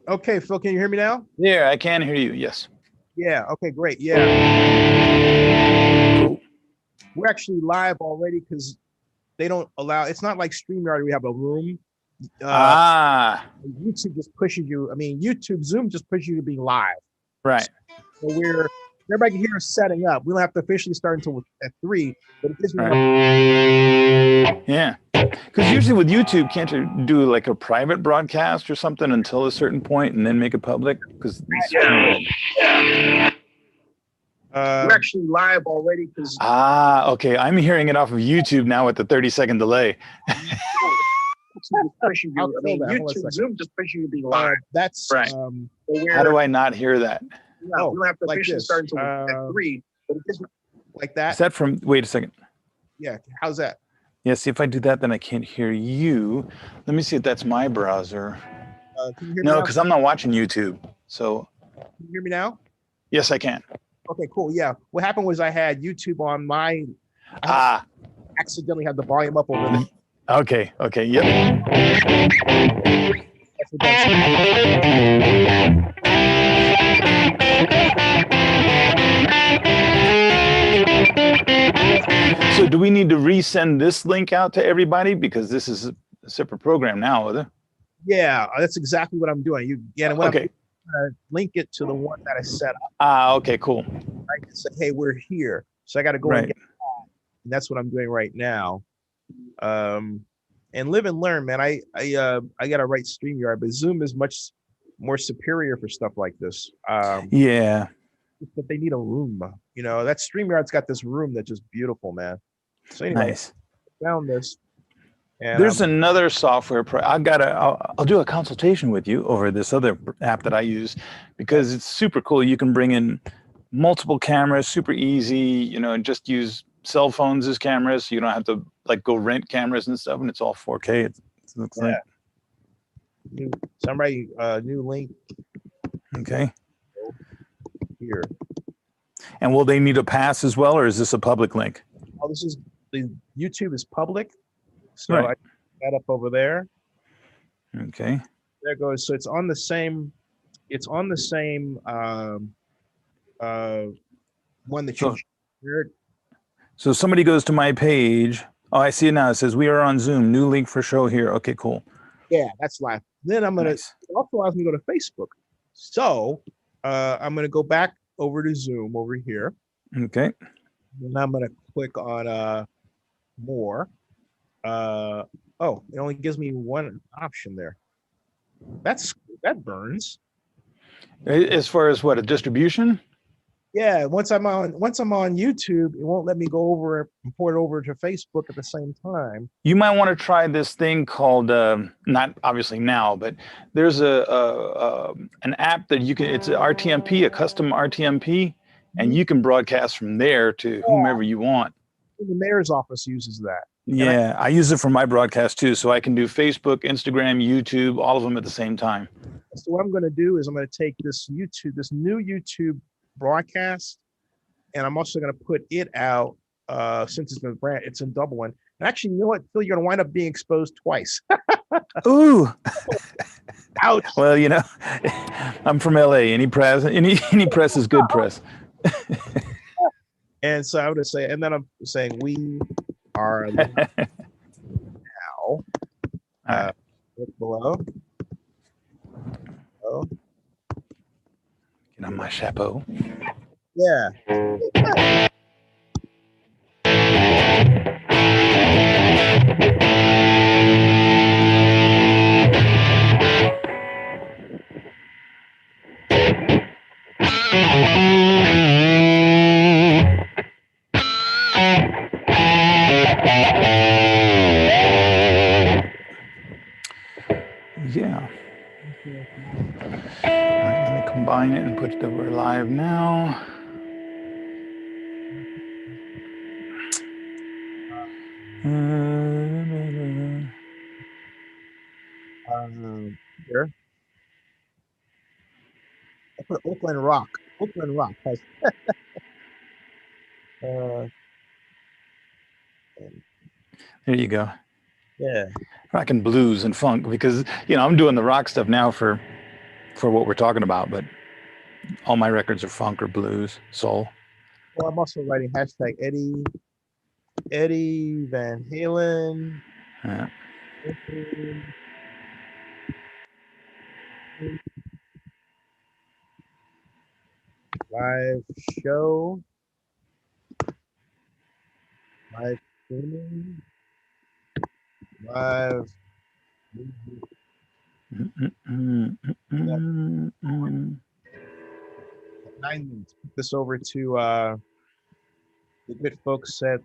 Okay, Phil, can you hear me now? Yeah, I can hear you. Yes. Yeah. Okay, great. Yeah. Cool. We're actually live already because they don't allow. It's not like StreamYard. We have a room. YouTube just pushes you. I mean, Zoom just pushes you to be live. Right. So everybody here is setting up. We don't have to officially start until at 3. But it gives me Yeah. Because usually with YouTube, can't you do like a private broadcast or something until a certain point and then make it public? Because we're actually live already. Okay. I'm hearing it off of YouTube now with the 30-second delay. Zoom just pushing you to be live. That's right. How do I not hear that? No, we don't have to officially start until at 3. But it gives me like that. Is that from? Wait a second. Yeah. How's that? Yeah, see, if I do that, then I can't hear you. Let me see if that's my browser. Can you hear me No, now? because I'm not watching YouTube. So. Can you hear me now? Yes, I can. Okay, cool. Yeah. What happened was I had YouTube on my. Accidentally had the volume up over there. Okay. Okay. Yep. So do we need to resend this link out to everybody because this is a separate program now, is it? Yeah, that's exactly what I'm doing. Okay. I'm link it to the one that I set up. Okay, cool. I can say, hey, we're here. So I got to go and get that. And that's what I'm doing right now. And live and learn, man. I got to write StreamYard, but Zoom is much more superior for stuff like this. Yeah. But they need a room. That StreamYard's got this room that's just beautiful, man. So anyway, nice. I found this. And there's another software. I'll do a consultation with you over this other app that I use because it's super cool. You can bring in multiple cameras, super easy. Just use cell phones as cameras. So you don't have to like go rent cameras and stuff, and it's all 4K. It looks like. Somebody new link. Okay. Here. And will they need a pass as well, or is this a public link? Oh, the YouTube is public. So right. I put that up over there. Okay. There it goes. So it's on the same. It's on the same one that you shared. So somebody goes to my page. Oh, I see it now. It says we are on Zoom. New link for show here. Okay, cool. Yeah, that's live. Then I'm gonna. Nice. It also allows me to go to Facebook. So I'm gonna go back over to Zoom over here. Okay. And I'm gonna click on more. It only gives me one option there. That burns. As far as what, a distribution? Yeah, once I'm on YouTube, it won't let me go over and port it over to Facebook at the same time. You might want to try this thing called not obviously now, but there's an app that you can. It's a RTMP, a custom RTMP, and you can broadcast from there to whomever you want. The mayor's office uses that. Yeah, I use it for my broadcast too, so I can do Facebook, Instagram, YouTube, all of them at the same time. So what I'm going to do is I'm going to take this new YouTube broadcast, and I'm also going to put it out since it's in double one. And actually, you know what, Phil, you're going to wind up being exposed twice. Ooh. Ouch. Well, I'm from LA. Any press is good press. And so I would say, and then I'm saying we are now. Look below. Oh. Get on my chapeau. Yeah. right, let me combine it and put that we're live now. Here. I put Oakland Rock. Oakland Rock has There you go. yeah. Rocking blues and funk, because I'm doing the rock stuff now for what we're talking about, but all my records are funk or blues, soul. Well, I'm also writing hashtag Eddie Van Halen. Yeah. Live show. Live streaming. Live. 9 minutes. Put this over to the good folks at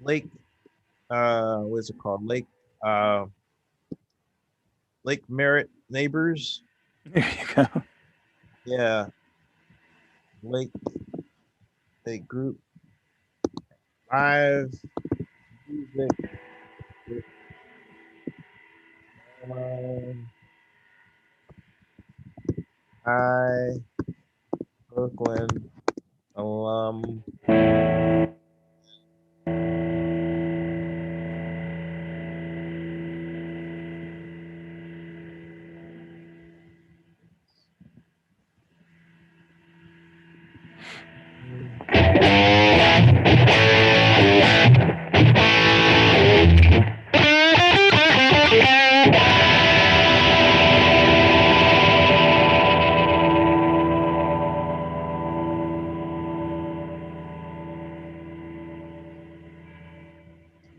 Lake. What is it called? Lake Merritt Neighbors. There you go. Yeah. Lake Group. Live music. Hi, Oakland Alum.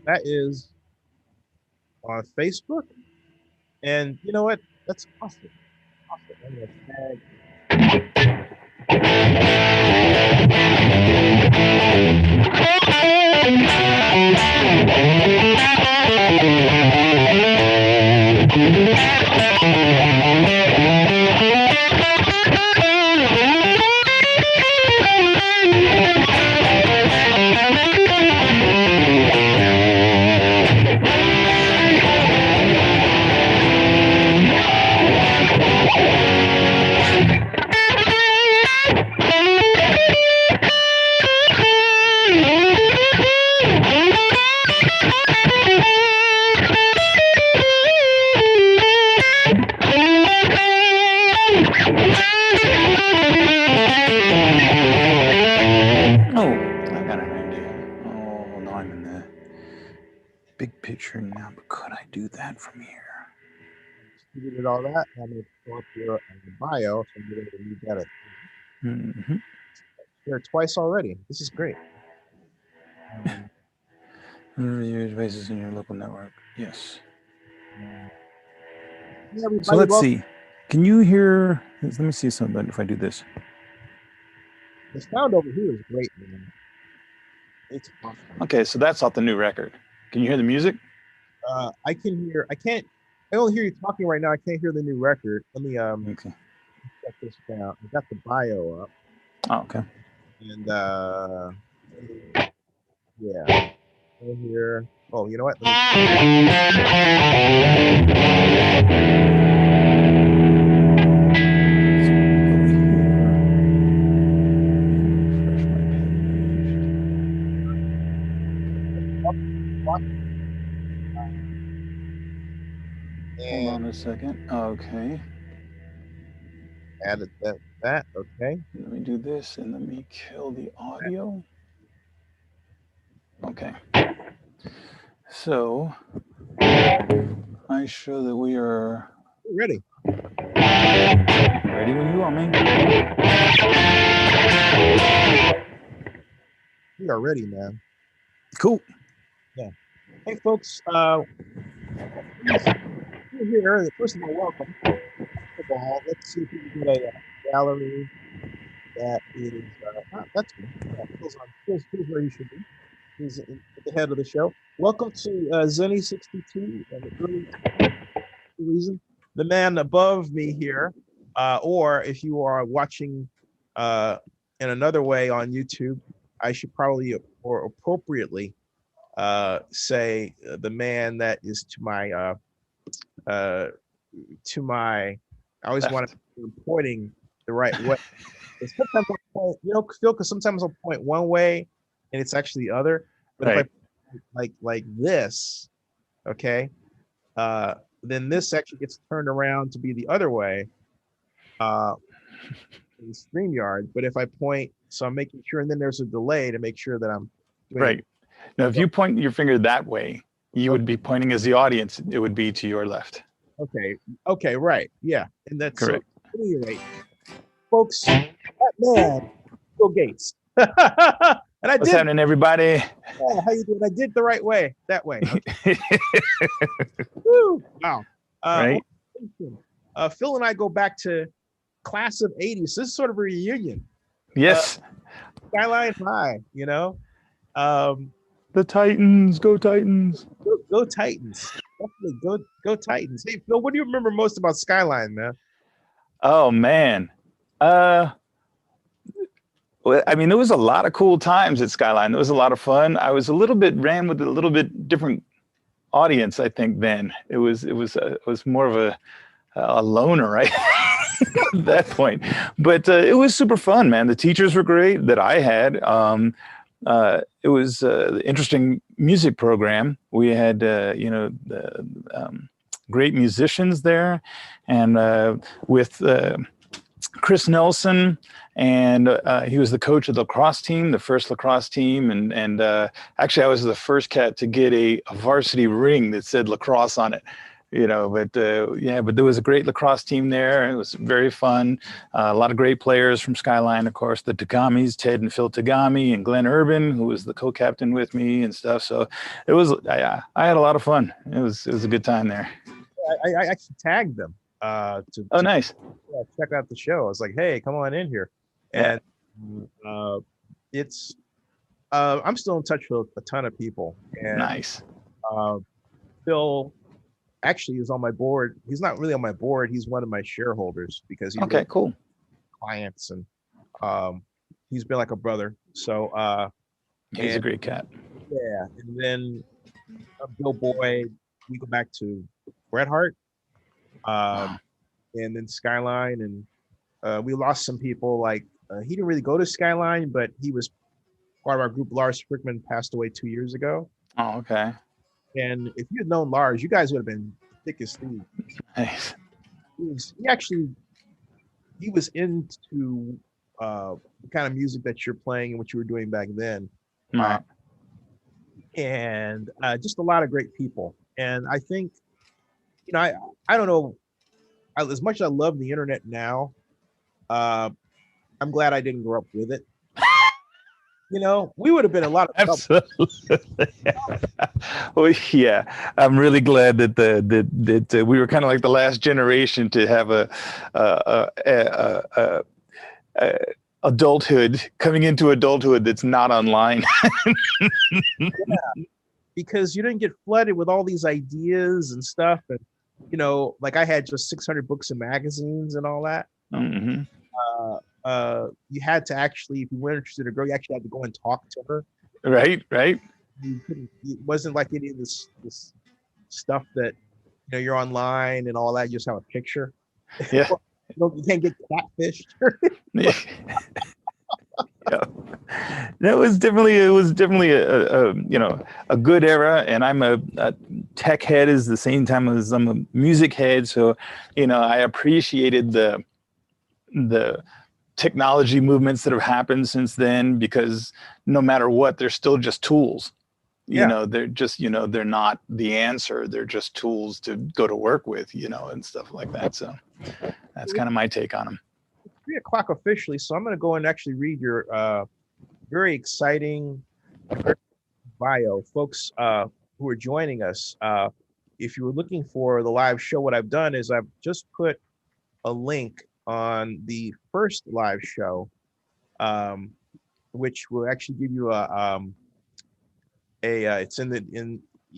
That is on Facebook. And you know what? That's awesome. Awesome. I'm gonna tag. Big picture now, but could I do that from here? Distributed all that. I'm going to pull up your bio, so I'm going to read that. Here twice already. This is great. Basis in your local network. Yes. So let's see. Can you hear? Let me see something. If I do this, the sound over here is great, man. It's awesome. Okay, so that's off the new record. Can you hear the music? I can hear. I can't. I only hear you talking right now. I can't hear the new record. Let me Okay. check this down. I got the bio up. Oh, okay. And yeah. Right here. Oh, you know what? Hold on a second. Okay. Added that. Okay. Let me do this and let me kill the audio. Okay. So I show that we are ready. Ready when you are, man. We are ready, man. Cool. Yeah. Hey, folks. You're here. First of all, welcome. Let's see if we can get a gallery that is. That's good. Yeah, here's where you should be. He's at the head of the show. Welcome to Zenny 62 and the early reason. the man above me here, or if you are watching in another way on YouTube, I should probably or appropriately say the man that is uh, to my. I always want Left. to be pointing the right way. And sometimes I'll point, Phil, because sometimes I'll point one way and it's actually the other. But if I Right. like this, okay, uh, then this actually gets turned around to be the other way uh, in StreamYard. But if I point, so I'm making sure, and then there's a delay to make sure that I'm doing it. Right. Now, if you point your finger that way, you would be pointing as the audience. It would be to your left. Okay. Okay. Right. Yeah. And that's so. Correct. Anyway, folks, that man, Bill Gates, and I What's did. happening, everybody? Yeah, how you doing? I did the right way. That way. Okay. Woo, wow. Right. Phil and I go back to class of '80s. This is sort of a reunion. Yes. Skyline High. The Titans, go Titans. Go Titans. Definitely go Titans. Hey Phil, what do you remember most about Skyline, man? Oh man. Well, I mean, there was a lot of cool times at Skyline. There was a lot of fun. I was ran with a little bit different audience, I think. Then it was more of a loner, right? At that point, but it was super fun, man. The teachers were great that I had. It was an interesting music program. We had, great musicians there, and with Chris Nelson, and he was the coach of the lacrosse team, the first lacrosse team, and actually I was the first cat to get a varsity ring that said lacrosse on it. But there was a great lacrosse team there. It was very fun. A lot of great players from Skyline, of course, the Tagamis, Ted and Phil Tagami, and Glenn Urban, who was the co-captain with me and stuff. So it was, I had a lot of fun. It was a good time there. I actually tagged them to Nice. check out the show. I was like, hey, come on in here. And it's I'm still in touch with a ton of people. And Nice. Phil actually is on my board. He's not really on my board. He's one of my shareholders because he's Okay, cool. clients, and he's been like a brother. So He's a great cat. yeah. And then Bill Boyd, we go back to Bret Hart, and then Skyline, and we lost some people. Like he didn't really go to Skyline, but he was part of our group. Lars Frickman passed away 2 years ago. Oh, okay. And if you had known Lars, you guys would have been thick as thieves. Nice. He was into the kind of music that you're playing and what you were doing back then. Right. And just a lot of great people. And I think, I don't know, as much as I love the internet now, I'm glad I didn't grow up with it. We would have been a lot of trouble. Absolutely. Well, yeah, I'm really glad that we were kind of like the last generation to have a adulthood, coming into adulthood that's not online. Yeah, because you didn't get flooded with all these ideas and stuff, and like I had just 600 books and magazines and all that. Mm-hmm. You had to actually, if you were interested in a girl, you actually had to go and talk to her. Right. It wasn't like any of this stuff that you're online and all that. You just have a picture. Yeah. You can't get catfished. Yeah. It was definitely a good era, and I'm a tech head at the same time as I'm a music head. So, I appreciated the technology movements that have happened since then, because no matter what, they're still just tools. They're just, they're not the answer. They're just tools to go to work with, and stuff like that. So that's kind of my take on them. 3:00 officially, so I'm going to go and actually read your very exciting bio. Folks who are joining us, if you were looking for the live show, what I've done is I've just put a link on the first live show, which will actually give you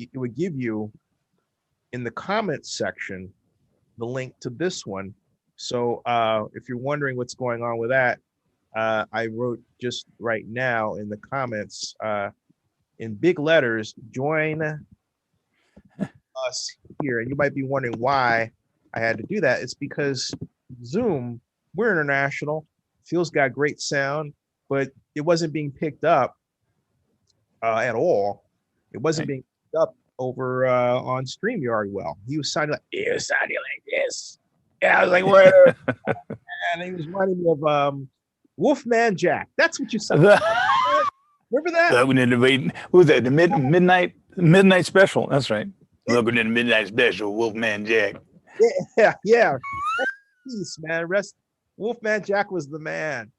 it would give you in the comments section the link to this one. So if you're wondering what's going on with that, I wrote just right now in the comments in big letters, join us here. And you might be wondering why I had to do that. It's because Zoom, we're international. Phil's got great sound, but it wasn't being picked up at all. It wasn't being picked up over on StreamYard well. He was sounding like this. Yeah, I was like, where? And he was reminding me of Wolfman Jack. That's what you said. Remember that? Who was that? The midnight special. That's right. Welcome to the midnight special, Wolfman Jack. Yeah. Peace, man. Wolfman Jack was the man.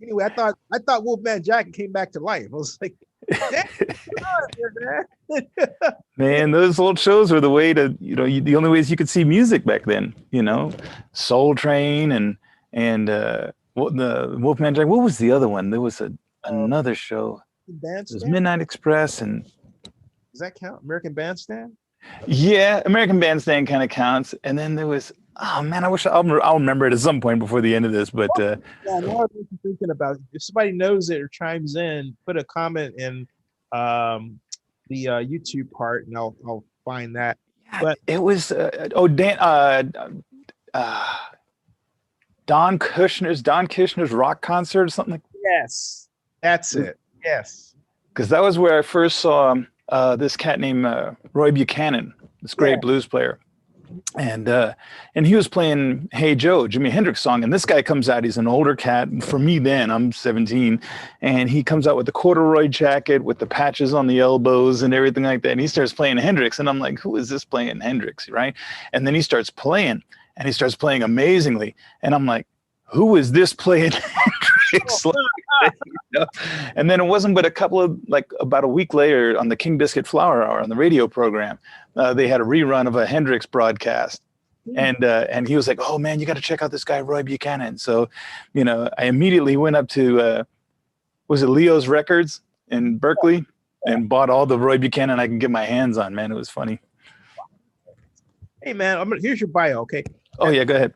Anyway, I thought Wolfman Jack came back to life. I was like, man, those old shows were the way to, the only ways you could see music back then. Soul Train and the Wolfman Jack. What was the other one? There was another show. It was Midnight Express and. Does that count? American Bandstand? Yeah, American Bandstand kind of counts. And then there was, oh man, I wish I'll remember it at some point before the end of this. But yeah, what I'm thinking about, if somebody knows it or chimes in, put a comment in the YouTube part, and I'll find that. But it was Don Kushner's rock concert or something like that. Yes, that's it. Yes, because that was where I first saw this cat named Roy Buchanan, this great blues player, and he was playing "Hey Joe," Jimi Hendrix song, and this guy comes out. He's an older cat for me then. I'm 17, and he comes out with the corduroy jacket with the patches on the elbows and everything like that. And he starts playing Hendrix, and I'm like, "Who is this playing Hendrix?" Right? And then he starts playing, and he starts playing amazingly, and I'm like, "Who is this playing Hendrix?" And then it wasn't but about a week later on the King Biscuit Flower Hour on the radio program, they had a rerun of a Hendrix broadcast. And he was like, "Oh man, you got to check out this guy, Roy Buchanan." So, I immediately went up to, was it Leo's Records in Berkeley and bought all the Roy Buchanan I can get my hands on, man. It was funny. Hey man, here's your bio. Okay. Oh yeah, go ahead.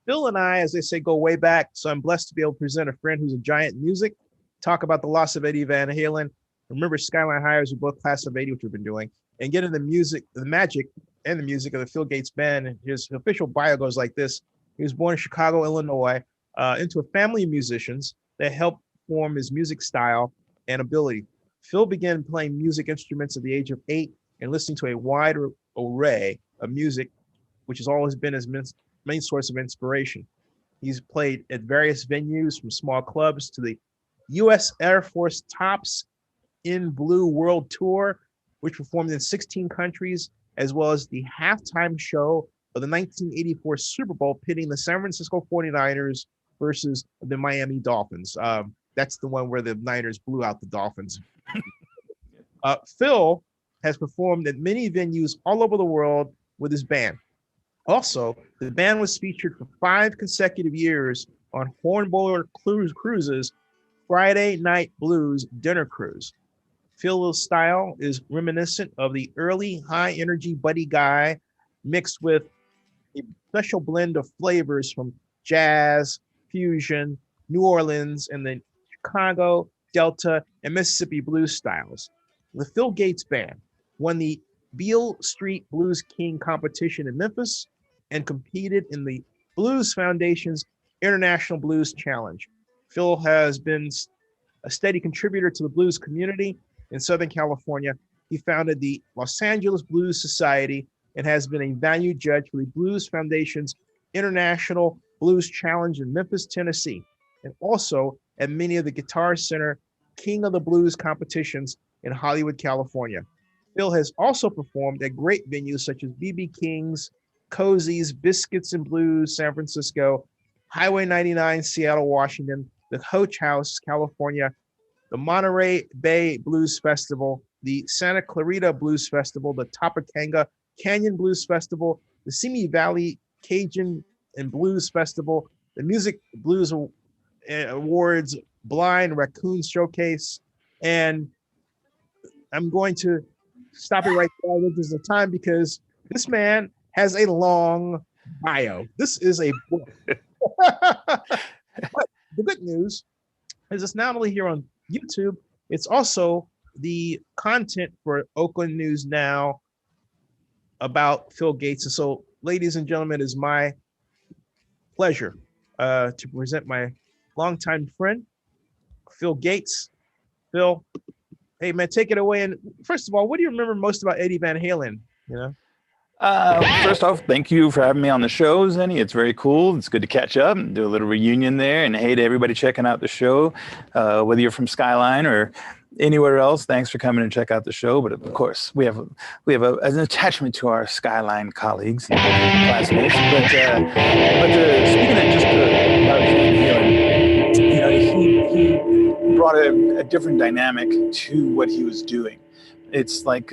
Phil and I, as they say, go way back. So I'm blessed to be able to present a friend who's a giant in music, talk about the loss of Eddie Van Halen. Remember Skyline High, as we both class of 80, which we've been doing, and get into the music, the magic and the music of the Phil Gates Band. And his official bio goes like this. He was born in Chicago, Illinois, into a family of musicians that helped form his music style and ability. Phil began playing music instruments at the age of 8 and listening to a wide array of music, which has always been his main source of inspiration. He's played at various venues, from small clubs to the U.S. Air Force Tops in Blue World Tour, which performed in 16 countries, as well as the halftime show of the 1984 Super Bowl, pitting the San Francisco 49ers versus the Miami Dolphins. That's the one where the Niners blew out the Dolphins. Phil has performed at many venues all over the world with his band. Also, the band was featured for 5 consecutive years on Hornblower Cruises' Friday Night Blues Dinner Cruise. Phil's style is reminiscent of the early high-energy Buddy Guy, mixed with a special blend of flavors from jazz, fusion, New Orleans, and the Chicago, Delta, and Mississippi blues styles. The Phil Gates Band won the Beale Street Blues King competition in Memphis and competed in the Blues Foundation's International Blues Challenge. Phil has been a steady contributor to the blues community in Southern California. He founded the Los Angeles Blues Society and has been a valued judge for the Blues Foundation's International Blues Challenge in Memphis, Tennessee, and also at many of the Guitar Center King of the Blues competitions in Hollywood, California. Phil has also performed at great venues such as B.B. King's, Cozy's, Biscuits and Blues, San Francisco, Highway 99, Seattle, Washington, the Hoach House, California, the Monterey Bay Blues Festival, the Santa Clarita Blues Festival, the Topanga Canyon Blues Festival, the Simi Valley Cajun and Blues Festival, the Music Blues Awards, Blind Raccoon Showcase, and I'm going to stop it right there. This is the time because this man has a long bio. This is a book. But the good news is it's not only here on YouTube, it's also the content for Oakland News Now about Phil Gates. And so, ladies and gentlemen, it is my pleasure to present my longtime friend, Phil Gates. Phil, hey man, take it away. And first of all, what do you remember most about Eddie Van Halen? You know? First off, thank you for having me on the show, Zenny. It's very cool. It's good to catch up and do a little reunion there. And hey to everybody checking out the show, whether you're from Skyline or anywhere else, thanks for coming and check out the show. But of course, we have an attachment to our Skyline colleagues and classmates. But speaking of just about Van Halen, you know, he brought a different dynamic to what he was doing. It's like,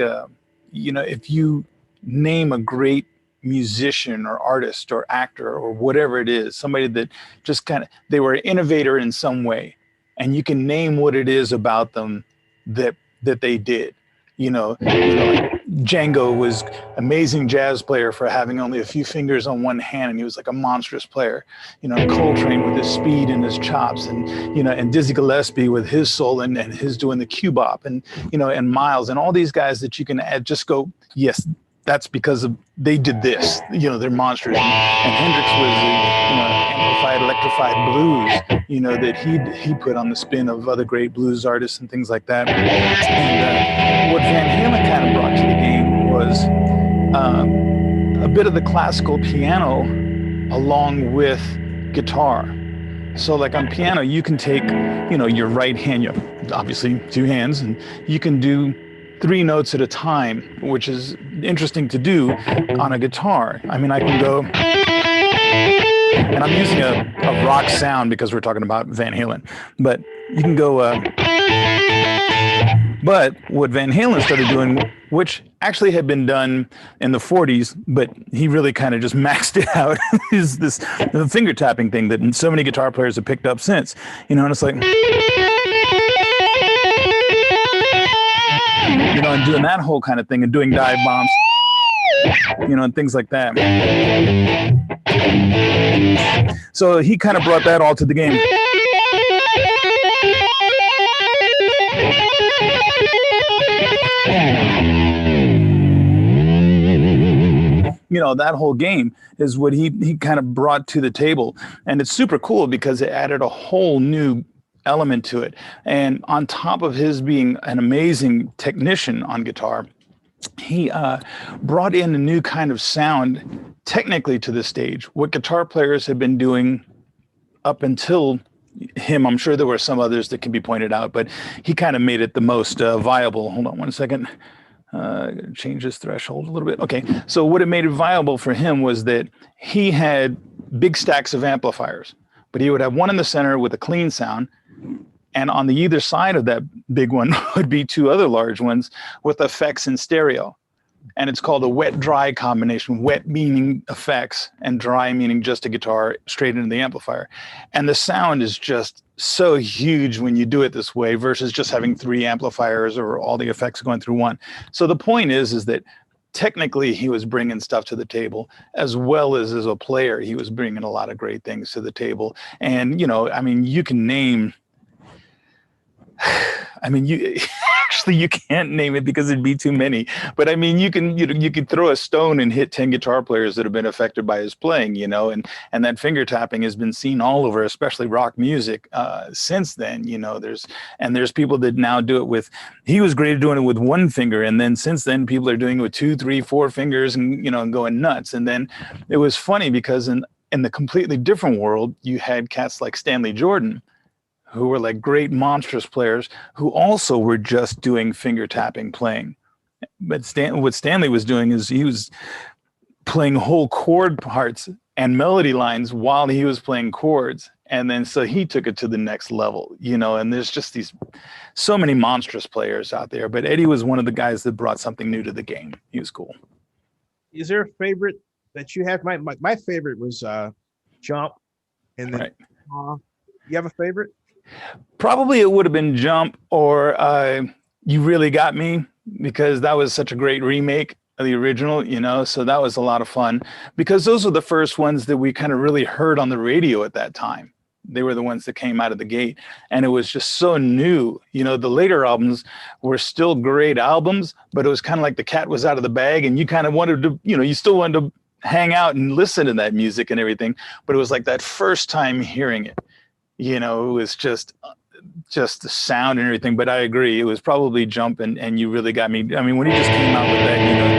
you know, if you name a great musician or artist or actor or whatever it is, somebody that just they were an innovator in some way, and you can name what it is about them that they did. You know, like Django was amazing jazz player for having only a few fingers on one hand, and he was like a monstrous player. You know, Coltrane with his speed and his chops, and you know, and Dizzy Gillespie with his soul and his doing the cubop, and you know, and Miles and all these guys that you can just go, yes, that's because they did this. You know, they're monsters. And Hendrix was the, you know, amplified, electrified blues, you know, that he put on the spin of other great blues artists and things like that. And what Van Halen kind of brought to the game was a bit of the classical piano along with guitar. So like on piano, you can take, you know, your right hand, you have obviously two hands, and you can do 3 notes at a time, which is interesting to do on a guitar. I mean, I can go, and I'm using a rock sound because we're talking about Van Halen, but you can go, but what Van Halen started doing, which actually had been done in the 40s, but he really kind of just maxed it out, is the finger tapping thing that so many guitar players have picked up since, you know, and it's like, you know, and doing that whole kind of thing and doing dive bombs, you know, and things like that. So he kind of brought that all to the game. You know, that whole game is what he kind of brought to the table. And it's super cool because it added a whole new element to it. And on top of his being an amazing technician on guitar, he brought in a new kind of sound technically to the stage. What guitar players had been doing up until him, I'm sure there were some others that can be pointed out, but he kind of made it the most viable. Hold on one second. Change this threshold a little bit. Okay, so what it made it viable for him was that he had big stacks of amplifiers, but he would have one in the center with a clean sound, and on the either side of that big one would be 2 other large ones with effects in stereo. And it's called a wet-dry combination, wet meaning effects and dry meaning just a guitar straight into the amplifier. And the sound is just so huge when you do it this way versus just having 3 amplifiers or all the effects going through one. So the point is that technically he was bringing stuff to the table, as well as a player, he was bringing a lot of great things to the table. And, you know, I mean, you can name, I mean, you can't name it because it'd be too many. But I mean, you could throw a stone and hit 10 guitar players that have been affected by his playing, you know, and that finger tapping has been seen all over, especially rock music since then. You know, there's people that now do it with. He was great at doing it with 1 finger, and then since then people are doing it with 2, 3, 4 fingers, and you know, and going nuts. And then it was funny because in the completely different world, you had cats like Stanley Jordan, who were like great monstrous players who also were just doing finger tapping playing. But what Stanley was doing is he was playing whole chord parts and melody lines while he was playing chords. And then so he took it to the next level, you know, and there's just so many monstrous players out there. But Eddie was one of the guys that brought something new to the game. He was cool. Is there a favorite that you have? My favorite was Jump. And then right. You have a favorite? Probably it would have been Jump or You Really Got Me, because that was such a great remake. the original, you know, so that was a lot of fun because those were the first ones that we kind of really heard on the radio at that time. They were the ones that came out of the gate, and it was just so new. You know, the later albums were still great albums, but it was kind of like the cat was out of the bag, and you kind of wanted to, you know, you still wanted to hang out and listen to that music and everything. But it was like that first time hearing it, you know, it was just the sound and everything. But I agree, it was probably Jump, and you really got me. I mean, when he just came out with that, you know,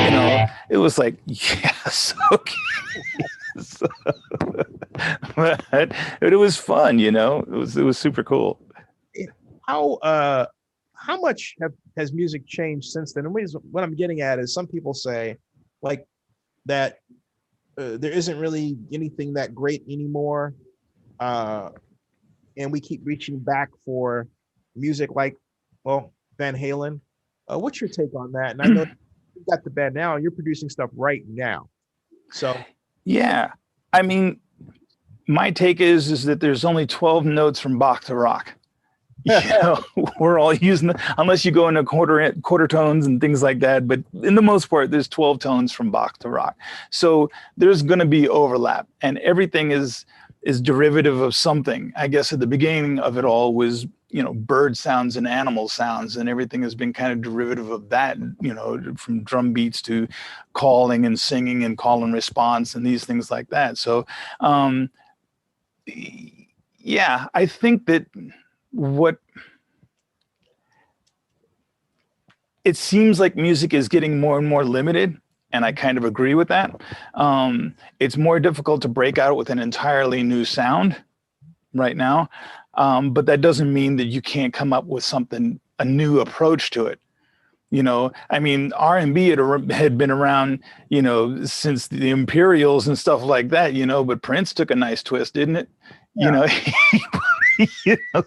you know, it was like, yes, okay. So, but it was fun, you know. It was super cool. How much has music changed since then? And what I'm getting at is some people say like that there isn't really anything that great anymore, and we keep reaching back for music like, well, Van Halen. What's your take on that? And I know you got the band now, and you're producing stuff right now. So yeah, I mean, my take is that there's only 12 notes from Bach to rock. You know, we're all using unless you go into quarter tones and things like that. But in the most part, there's 12 tones from Bach to rock. So there's going to be overlap, and everything is derivative of something. I guess at the beginning of it all was, you know, bird sounds and animal sounds, and everything has been kind of derivative of that, you know, from drum beats to calling and singing and call and response and these things like that. So, yeah, I think that what it seems like music is getting more and more limited, and I kind of agree with that. It's more difficult to break out with an entirely new sound right now, but that doesn't mean that you can't come up with something, a new approach to it. You know, I mean, R&B had been around, you know, since the Imperials and stuff like that, you know, but Prince took a nice twist, didn't it? Yeah. You know,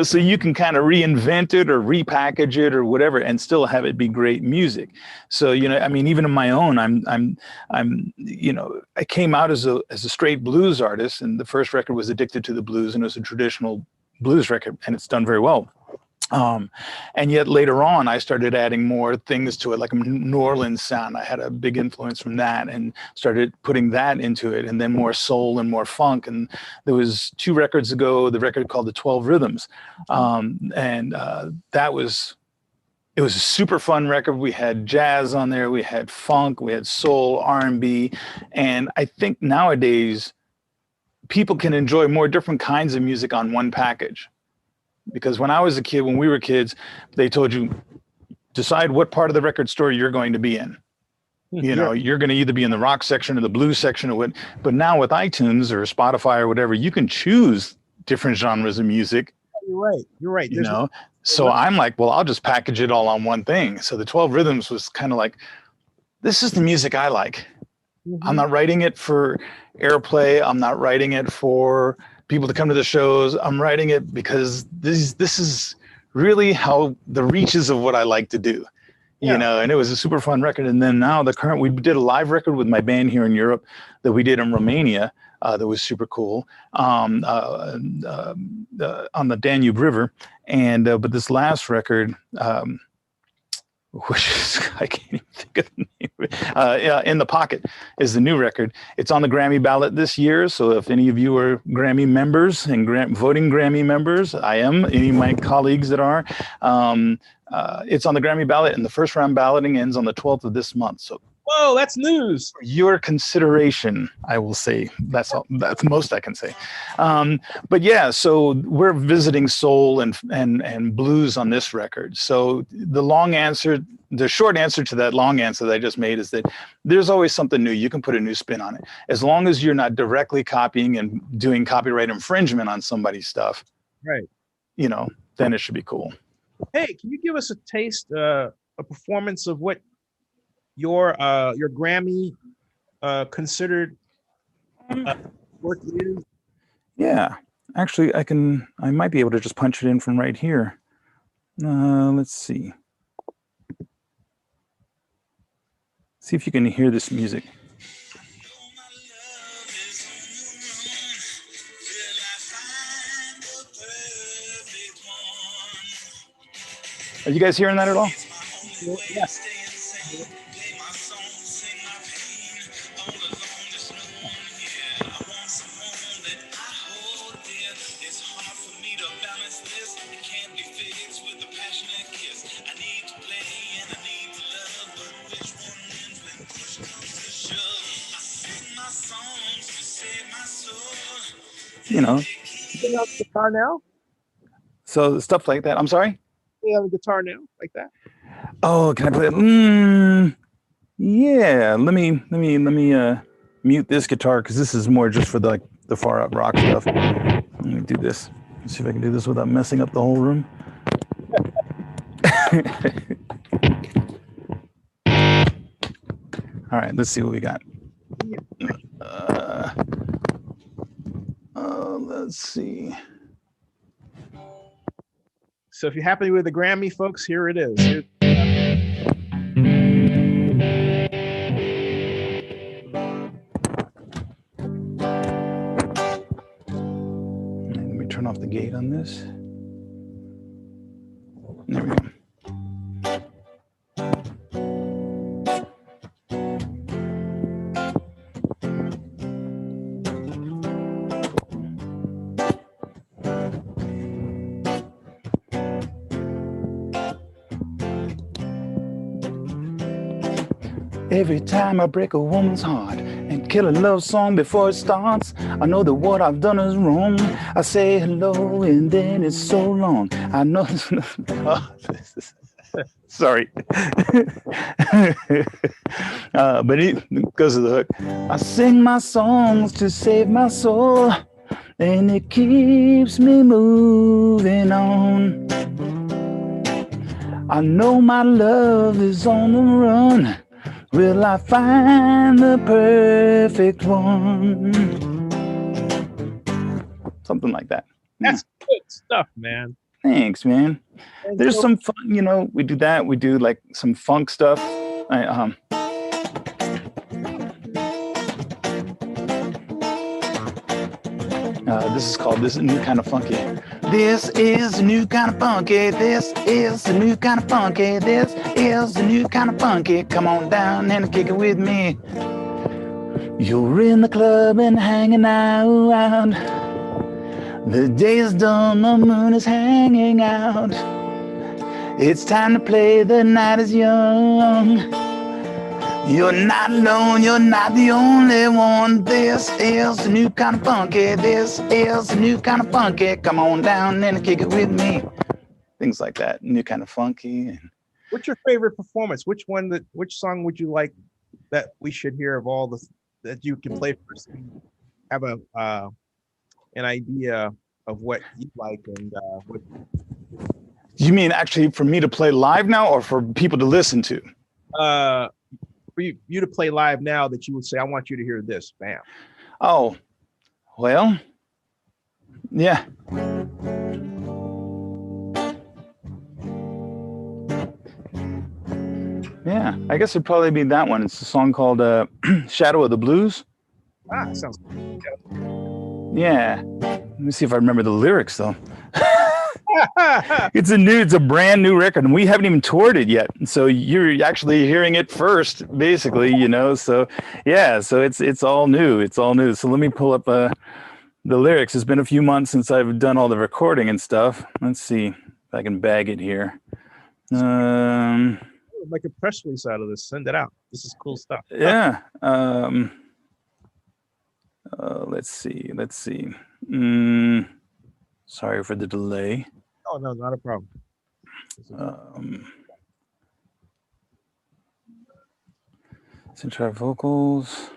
so you can kind of reinvent it or repackage it or whatever and still have it be great music. So, you know, I mean, even in my own, I'm you know, I came out as a straight blues artist, and the first record was Addicted to the Blues, and it was a traditional blues record, and it's done very well. And yet later on, I started adding more things to it, like a New Orleans sound. I had a big influence from that and started putting that into it, and then more soul and more funk. And there was 2 records ago, the record called The 12 Rhythms. It was a super fun record. We had jazz on there, we had funk, we had soul, R&B. And I think nowadays people can enjoy more different kinds of music on one package. Because when I was a kid, when we were kids, they told you, decide what part of the record store you're going to be in. You know, you're going to either be in the rock section or the blues section or what. But now with iTunes or Spotify or whatever, you can choose different genres of music. You're right. You know, so I'm like, well, I'll just package it all on one thing. So the 12 Rhythms was kind of like, this is the music I like. Mm-hmm. I'm not writing it for airplay. I'm not writing it for people to come to the shows. I'm writing it because this is really how the reaches of what I like to do, you know. And it was a super fun record. And then now we did a live record with my band here in Europe that we did in Romania. That was super cool on the Danube River. And but this last record, which is, I can't even think of the name. In the Pocket is the new record. It's on the Grammy ballot this year. So if any of you are Grammy members and voting Grammy members, I am, any of my colleagues that are, it's on the Grammy ballot, and the first round balloting ends on the 12th of this month. So, whoa, that's news. For your consideration, I will say. That's all. That's most I can say. But yeah, so we're visiting soul and blues on this record. So the short answer to that long answer that I just made is that there's always something new. You can put a new spin on it, as long as you're not directly copying and doing copyright infringement on somebody's stuff. Right. You know, then it should be cool. Hey, can you give us a taste, a performance of what your Grammy considered work is? Yeah, actually, I might be able to just punch it in from right here. Let's see. See if you can hear this music. Are you guys hearing that at all? Yeah. You know, You have a guitar now? so stuff like that. I'm sorry? You have a guitar now like that? Oh, can I play it? Yeah, let me mute this guitar because this is more just for the far up rock stuff. Let me do this. Let's see if I can do this without messing up the whole room. All right, let's see what we got. Let's see. So if you're happy with the Grammy, folks, here it is. Let me turn off the gate on this. There we go. Every time I break a woman's heart and kill a love song before it starts, I know that what I've done is wrong. I say hello and then it's so long. I know. Sorry. But it goes to the hook. I sing my songs to save my soul, and it keeps me moving on. I know my love is on the run. Will I find the perfect one? Something like that. That's good stuff, man. Thanks, man. And There's so, some fun, you know, we do that. We do like some funk stuff. This is called This is New Kind of Funky. This is the new kind of funky. This is the new kind of funky. This is the new kind of funky. Come on down and kick it with me. You're in the club and hanging out. The day is done, the moon is hanging out. It's time to play, the night is young. You're not alone, you're not the only one. This is the new kind of funky. This is the new kind of funky. Come on down and kick it with me. Things like that, new kind of funky. what's your favorite performance? Which song would you like that we should hear of all the that you can play for us? Have an idea of what you like and what. You mean actually for me to play live now or for people to listen to? For you to play live now that you would say, I want you to hear this, bam. Oh, well, yeah. Yeah, I guess it'd probably be that one. It's a song called Shadow of the Blues. Ah, sounds good. Yeah. Let me see if I remember the lyrics though. It's a brand new record and we haven't even toured it yet. So you're actually hearing it first, basically, you know. So yeah, so it's all new. It's all new. So let me pull up the lyrics. It's been a few months since I've done all the recording and stuff. Let's see if I can bag it here. Like a press release out of this. Send it out. This is cool stuff. Yeah. Let's see. Sorry for the delay. Oh, no, not a problem. Central vocals.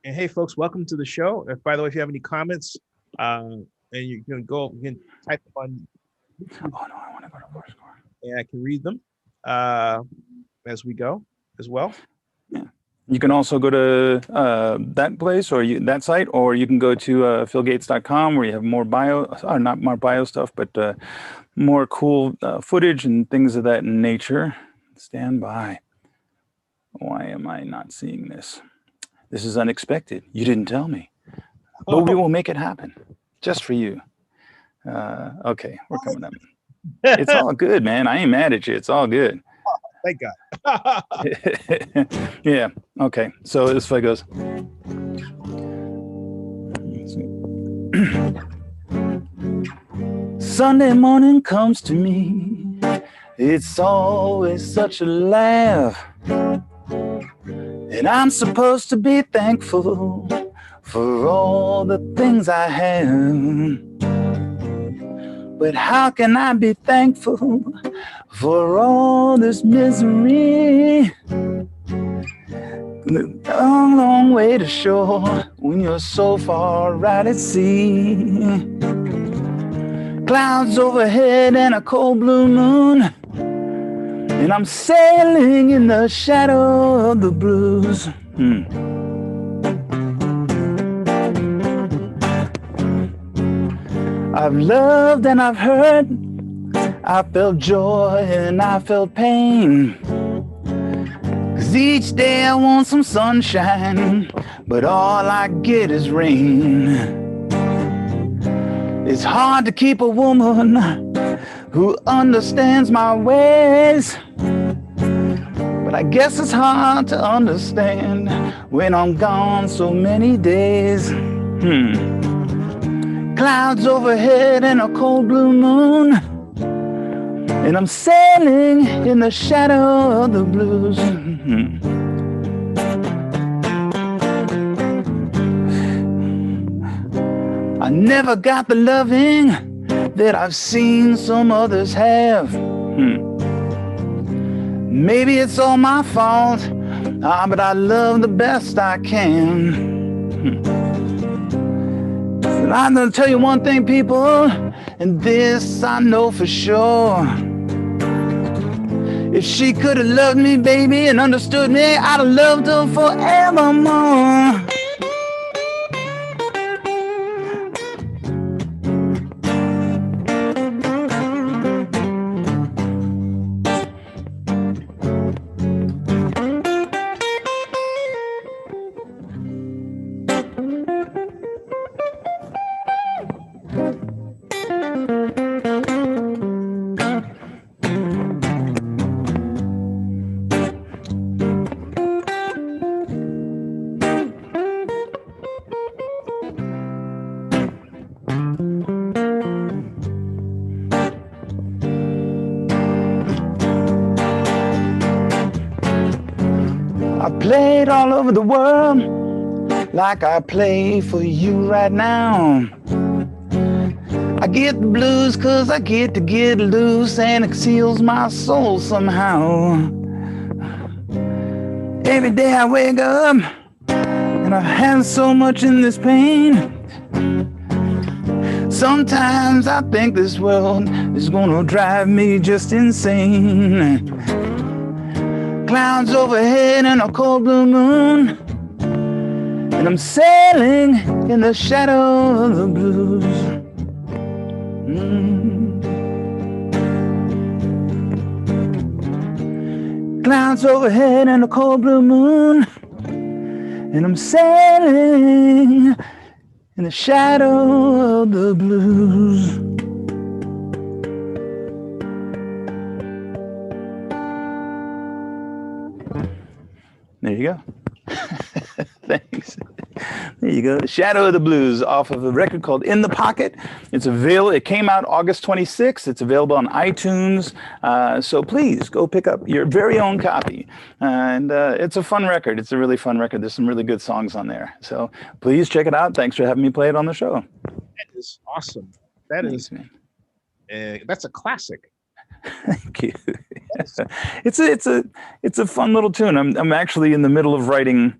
And hey, folks, welcome to the show. By the way, if you have any comments, and you can type them on. Oh no, I want to go to voice score. And I can read them as we go as well. Yeah. You can also go to that place or that site, or you can go to philgates.com where you have more not more bio stuff, but more cool footage and things of that nature. Stand by. Why am I not seeing this? This is unexpected. You didn't tell me. But we will make it happen just for you. Okay, we're coming up. It's all good, man. I ain't mad at you. It's all good. Thank God. Yeah. Okay. So this way goes. Sunday morning comes to me. It's always such a laugh. And I'm supposed to be thankful for all the things I have. But how can I be thankful for all this misery? The long, long way to shore when you're so far out at sea. Clouds overhead and a cold blue moon, and I'm sailing in the shadow of the blues. I've loved and I've hurt, I felt joy and I felt pain. 'Cause each day I want some sunshine, but all I get is rain. It's hard to keep a woman who understands my ways, but I guess it's hard to understand when I'm gone so many days. Clouds overhead and a cold blue moon, and I'm sailing in the shadow of the blues. I never got the loving that I've seen some others have. Maybe it's all my fault, but I love the best I can. But I'm gonna tell you one thing, people, and this I know for sure. If she could have loved me, baby, and understood me, I'd have loved her forevermore. Played all over the world like I play for you right now. I get the blues 'cause I get to get loose, and it seals my soul somehow. Every day I wake up and I have so much in this pain. Sometimes I think this world is gonna drive me just insane. Clouds overhead and a cold blue moon, and I'm sailing in the shadow of the blues. Clouds overhead and a cold blue moon, and I'm sailing in the shadow of the blues. There you go. Thanks. There you go. The Shadow of the Blues off of a record called In the Pocket. It's available. It came out August 26th. It's available on iTunes. So please go pick up your very own copy. And it's a fun record. It's a really fun record. There's some really good songs on there. So please check it out. Thanks for having me play it on the show. That is awesome. Thanks, man. That's a classic. Thank you. It's a fun little tune. I'm actually in the middle of writing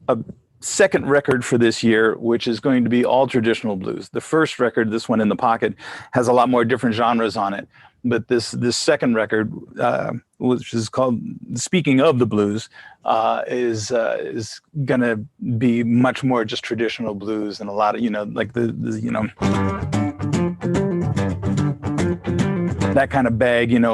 a second record for this year, which is going to be all traditional blues. The first record, this one In the Pocket, has a lot more different genres on it. But this second record, which is called Speaking of the Blues, is gonna be much more just traditional blues and a lot of, like the that kind of bag, and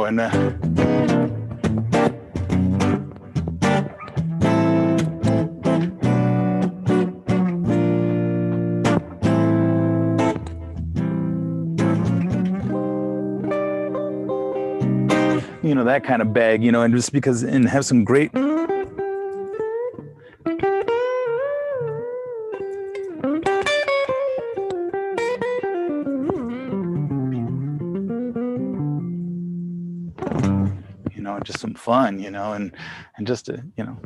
know, that kind of bag, you know, and just because, and have some great, you know, just some fun, you know, and just to, you know,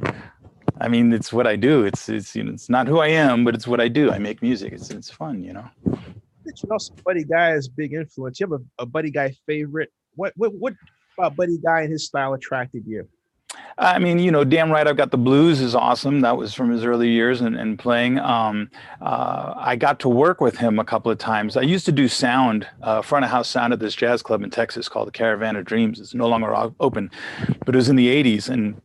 I mean, it's what I do. It's you know, it's not who I am, but it's what I do. I make music. It's fun, you know. You know, some Buddy Guy is big influence. You have a Buddy Guy favorite? What about Buddy Guy and his style attracted you? I mean, you know, Damn Right I've Got the Blues is awesome. That was from his early years and playing. I got to work with him a couple of times. I used to do sound, front of house sound at this jazz club in Texas called the Caravan of Dreams. It's no longer open, but it was in the 80s. And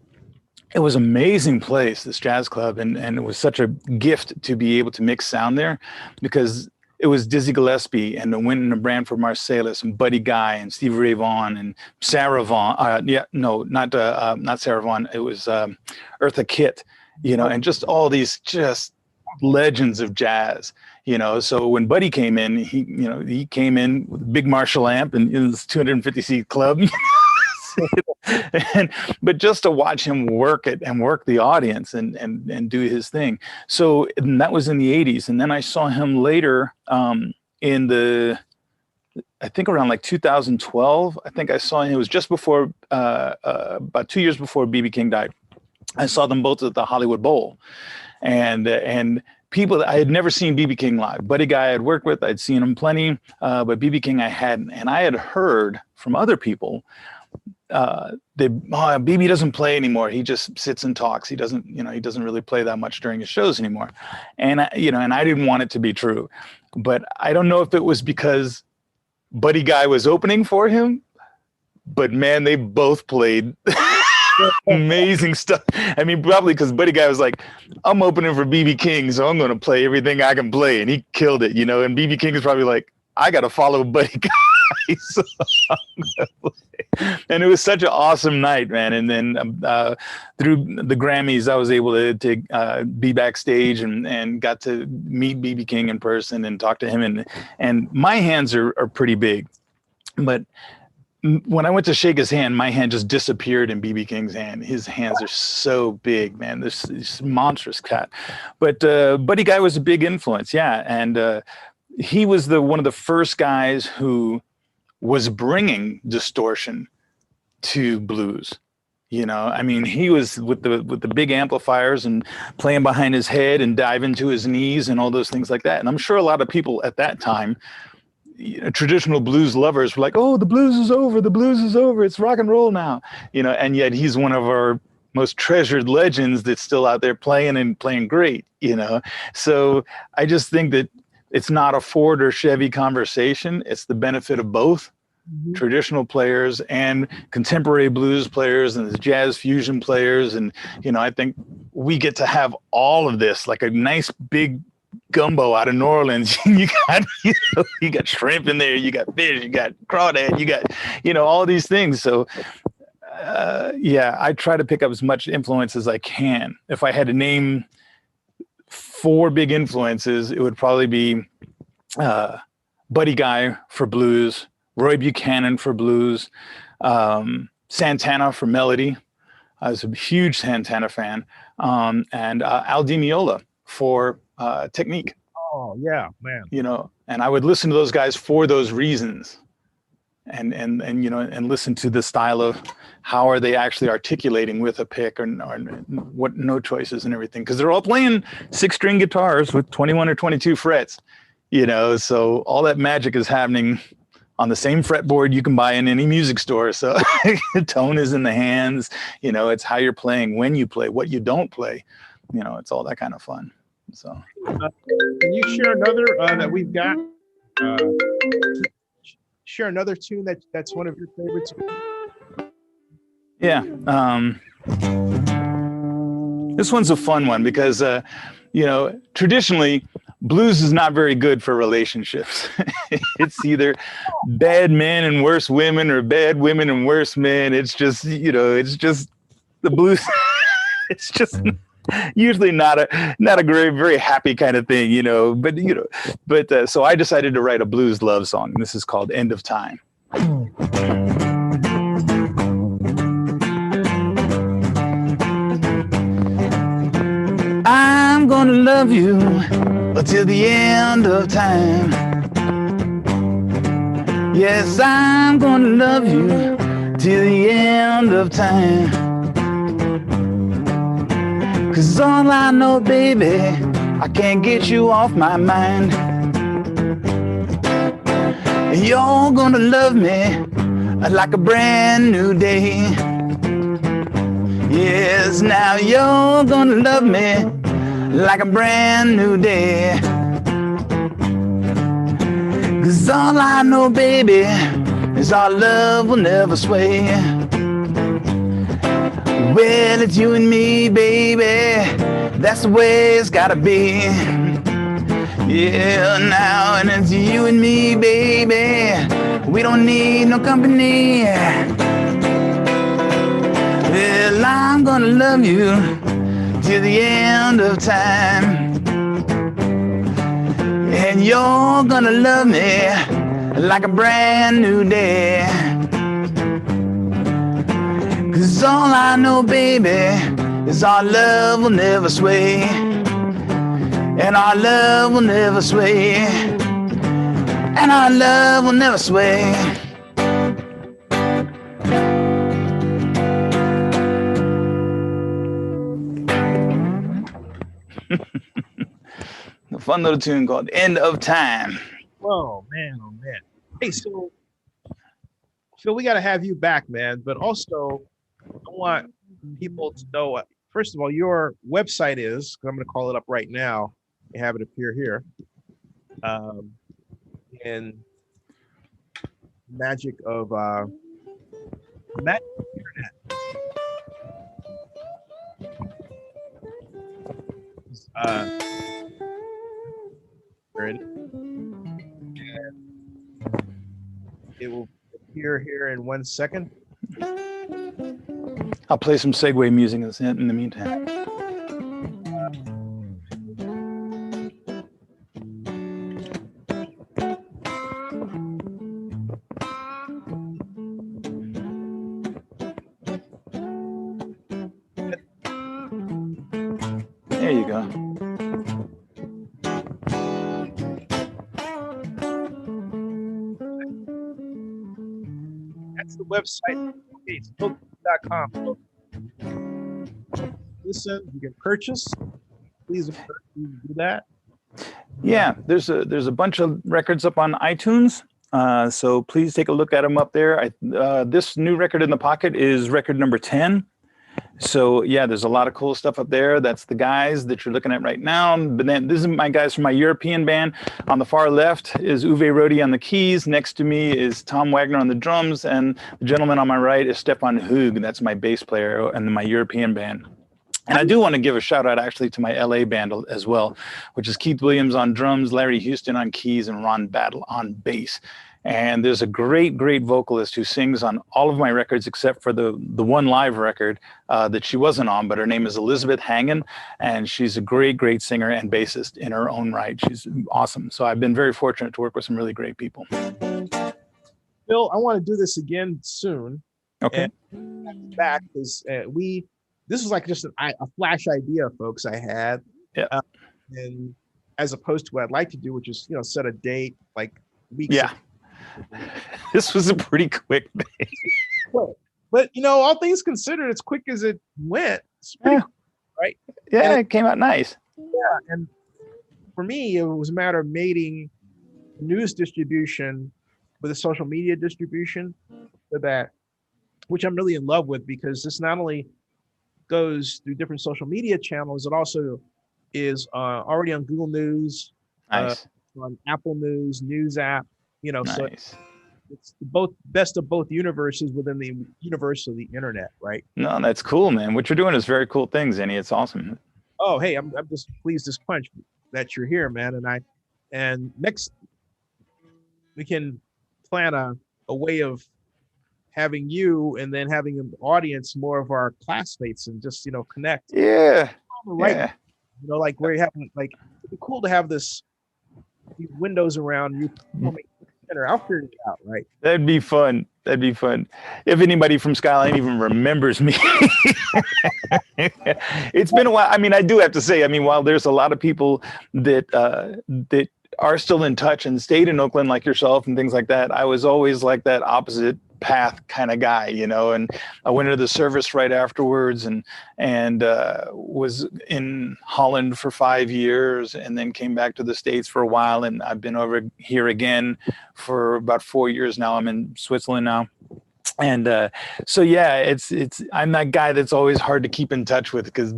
it was an amazing place, this jazz club. And it was such a gift to be able to mix sound there, because it was Dizzy Gillespie and the Wynton and Branford Marsalis and Buddy Guy and Stevie Ray Vaughan and Sarah Vaughan. Not Sarah Vaughan. It was Eartha Kitt, you know, and just all these just legends of jazz, you know. So when Buddy came in, he came in with a big Marshall amp and it was 250 seat club. But just to watch him work it and work the audience and do his thing. So and that was in the 80s. And then I saw him later in the, I think around like 2012. I think I saw him, it was just before, about 2 years before B.B. King died. I saw them both at the Hollywood Bowl. And people, I had never seen B.B. King live. Buddy Guy I had worked with, I'd seen him plenty, but B.B. King I hadn't. And I had heard from other people BB doesn't play anymore. He just sits and talks. He doesn't really play that much during his shows anymore. And I didn't want it to be true, but I don't know if it was because Buddy Guy was opening for him, but man, they both played amazing stuff. I mean, probably because Buddy Guy was like, I'm opening for BB King, so I'm going to play everything I can play. And he killed it, you know, and BB King is probably like, I got to follow Buddy Guy. So and it was such an awesome night, man. And then through the Grammys, I was able to be backstage and got to meet BB King in person and talk to him. And my hands are pretty big, but when I went to shake his hand, my hand just disappeared in BB King's hand. His hands are so big, man. This monstrous cat. But Buddy Guy was a big influence, yeah. And he was one of the first guys who was bringing distortion to blues. You know, I mean, he was with the big amplifiers and playing behind his head and diving to his knees and all those things like that. And I'm sure a lot of people at that time, you know, traditional blues lovers were like, oh, the blues is over. The blues is over. It's rock and roll now. You know, and yet he's one of our most treasured legends that's still out there playing and playing great, you know. So I just think that it's not a Ford or Chevy conversation. It's the benefit of both traditional players and contemporary blues players and the jazz fusion players. And, you know, I think we get to have all of this, like a nice big gumbo out of New Orleans. You got shrimp in there, you got fish, you got crawdad, you got, you know, all these things. So yeah, I try to pick up as much influence as I can. If I had to name 4 big influences, it would probably be Buddy Guy for blues, Roy Buchanan for blues, Santana for melody. I was a huge Santana fan, and Al Di Meola for technique. Oh yeah, man. You know, and I would listen to those guys for those reasons, and you know, and listen to the style of how are they actually articulating with a pick or what note choices and everything, because they're all playing 6-string guitars with 21 or 22 frets, you know, so all that magic is happening on the same fretboard you can buy in any music store. So tone is in the hands, you know, it's how you're playing, when you play, what you don't play, you know, it's all that kind of fun. So can you share another that we've got? Share another tune that's one of your favorites. Yeah, this one's a fun one because you know, traditionally blues is not very good for relationships. It's either bad men and worse women or bad women and worse men. It's just, you know, it's just the blues. It's just usually not a very happy kind of thing, you know, but, you know, but so I decided to write a blues love song, and this is called End of Time. I'm gonna love you until the end of time. Yes, I'm gonna love you till the end of time. 'Cause all I know, baby, I can't get you off my mind. And you're gonna love me like a brand new day. Yes, now you're gonna love me like a brand new day. 'Cause all I know, baby, is our love will never sway. Well, it's you and me, baby, that's the way it's gotta be. Yeah, now, and it's you and me, baby, we don't need no company. Well, I'm gonna love you till the end of time. And you're gonna love me like a brand new day. 'Cause all I know, baby, is our love will never sway. And our love will never sway. And our love will never sway. A fun little tune called End of Time. Oh man. Hey, so Phil, we got to have you back, man. But also, I want people to know, first of all, your website is, I'm going to call it up right now and have it appear here. And magic of magic internet. And it will appear here in 1 second. I'll play some segue music in the meantime. There you go. That's the website. Okay, Smoke.com. Listen, you can purchase. Please encourage you to do that. Yeah, there's a bunch of records up on iTunes. So please take a look at them up there. This new record in the pocket is record number 10. So yeah, there's a lot of cool stuff up there. That's the guys that you're looking at right now. But then this is my guys from my European band. On the far left is Uwe Rodi on the keys. Next to me is Tom Wagner on the drums. And the gentleman on my right is Stefan Hug. That's my bass player in my European band. And I do want to give a shout out actually to my LA band as well, which is Keith Williams on drums, Larry Houston on keys, and Ron Battle on bass. And there's a great vocalist who sings on all of my records except for the one live record that she wasn't on, but her name is Elizabeth Hangen, and she's a great singer and bassist in her own right. She's awesome. So I've been very fortunate to work with some really great people. Phil, I want to do this again soon. Okay. And back because this was like just a flash idea, folks, I had. Yeah. And as opposed to what I'd like to do, which is, set a date like weeks. Yeah. This was a pretty quick day. But all things considered, as quick as it went, it's pretty quick, right? Yeah, it came out nice. Yeah, and for me, it was a matter of mating news distribution with a social media distribution for that, which I'm really in love with, because this not only goes through different social media channels, it also is already on Google News, Nice. On Apple News app. Nice. So it's both best of both universes within the universe of the internet, right? No, that's cool, man. What you're doing is very cool things, Annie. It's awesome. Oh, hey, I'm just pleased as punch that you're here, man. And next we can plan a way of having you and then having an audience, more of our classmates, and just connect. Yeah. Right. Yeah. Like we're having, like, it'd be cool to have these windows around you. I'll figure it out, right? That'd be fun. That'd be fun. If anybody from Skyline even remembers me. It's been a while. I mean, I do have to say, I mean, while there's a lot of people that that are still in touch and stayed in Oakland like yourself and things like that, I was always like that opposite path kind of guy, you know, and I went into the service right afterwards and was in Holland for 5 years and then came back to the States for a while. And I've been over here again for about 4 years now. I'm in Switzerland now. And so, yeah, I'm that guy that's always hard to keep in touch with because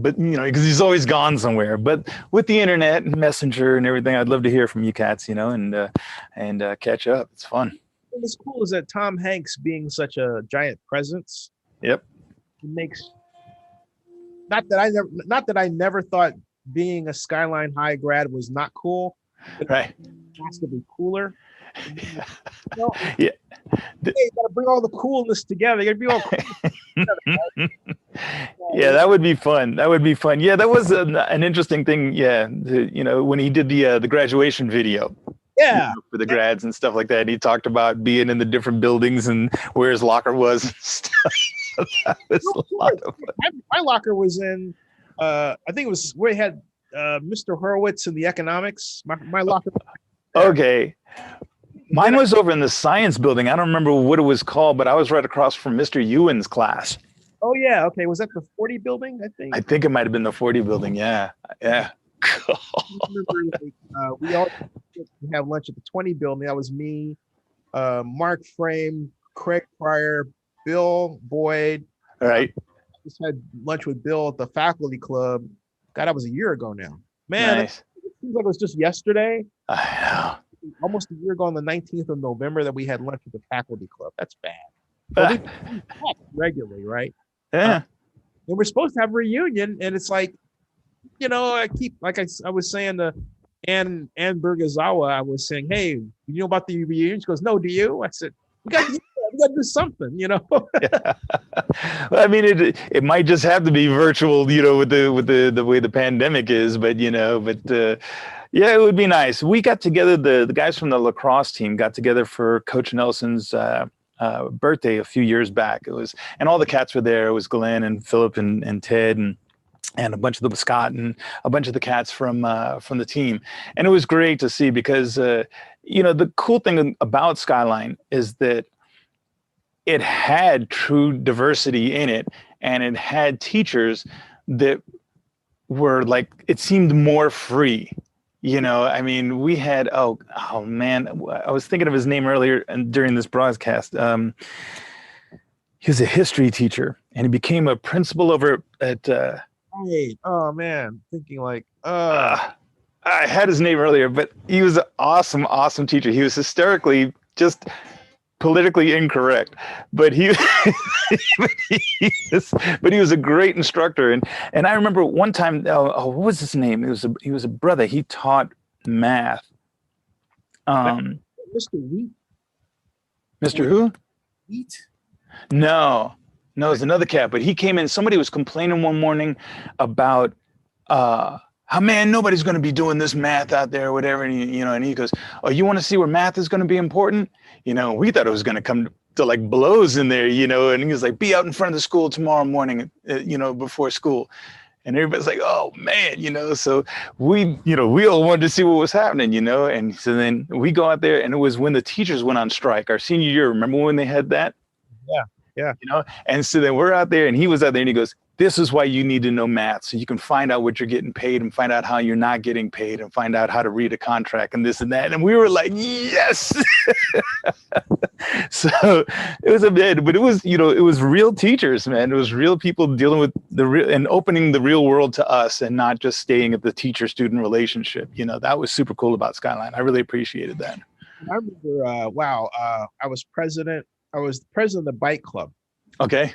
he's always gone somewhere. But with the internet and Messenger and everything, I'd love to hear from you cats, you know, and catch up. It's fun. What's cool is that Tom Hanks being such a giant presence. Yep. It makes not that I never thought being a Skyline High grad was not cool. But right. It has to be cooler. You know, yeah. You gotta bring all the coolness together. You gotta be all cool. Yeah, that would be fun. That would be fun. Yeah, that was an interesting thing. Yeah, when he did the graduation video. Yeah, for the grads and stuff like that. He talked about being in the different buildings and where his locker was and stuff. That was a lot of fun. My locker was in, I think it was where he had Mr. Horowitz in the economics. My locker. Okay. Mine was over in the science building. I don't remember what it was called, but I was right across from Mr. Ewan's class. Oh, yeah. Okay. Was that the 40 building, I think? I think it might have been the 40 building. Yeah. Yeah. We all have lunch at the 20 building. That was me, Mark Frame, Craig Pryor, Bill Boyd. All right. Just had lunch with Bill at the faculty club. God, that was a year ago now. Man, nice. It seems like it was just yesterday. I know. Almost a year ago on the 19th of November that we had lunch at the faculty club. That's bad. But we talk regularly, right? Yeah. And we're supposed to have a reunion, and it's like, I keep, like I was saying to Ann Bergazawa, I was saying, hey, you know about the reunion? She goes, no, do you? I said, we got to do something, Yeah. Well, I mean, it might just have to be virtual, with the way the pandemic is, but yeah, it would be nice. We got together, the guys from the lacrosse team got together for Coach Nelson's birthday a few years back. And all the cats were there. It was Glenn and Philip and Ted and a bunch of the Scott and a bunch of the cats from the team. And it was great to see because, the cool thing about Skyline is that it had true diversity in it, and it had teachers that were like, it seemed more free. I mean, we had, oh man, I was thinking of his name earlier and during this broadcast. He was a history teacher and he became a principal over at, Right. Oh man, thinking like, I had his name earlier, but he was an awesome, awesome teacher. He was hysterically just politically incorrect, but he was a great instructor. And I remember one time, what was his name? He was a brother. He taught math. Mr. Wheat. Mr. Who? Wheat. No, it was another cat, but he came in, somebody was complaining one morning about, how, man, nobody's going to be doing this math out there or whatever. And he goes, oh, you want to see where math is going to be important? We thought it was going to come to like blows in there, and he was like, be out in front of the school tomorrow morning, before school. And everybody's like, oh man, so we all wanted to see what was happening, and so then we go out there, and it was when the teachers went on strike our senior year. Remember when they had that? Yeah. And so then we're out there, and he was out there, and he goes, this is why you need to know math, so you can find out what you're getting paid and find out how you're not getting paid and find out how to read a contract and this and that. And we were like, yes. So it was a bit, but it was, it was real teachers, man. It was real people dealing with the real and opening the real world to us and not just staying at the teacher-student relationship. That was super cool about Skyline. I really appreciated that. I remember, I was president of the bike club. Okay.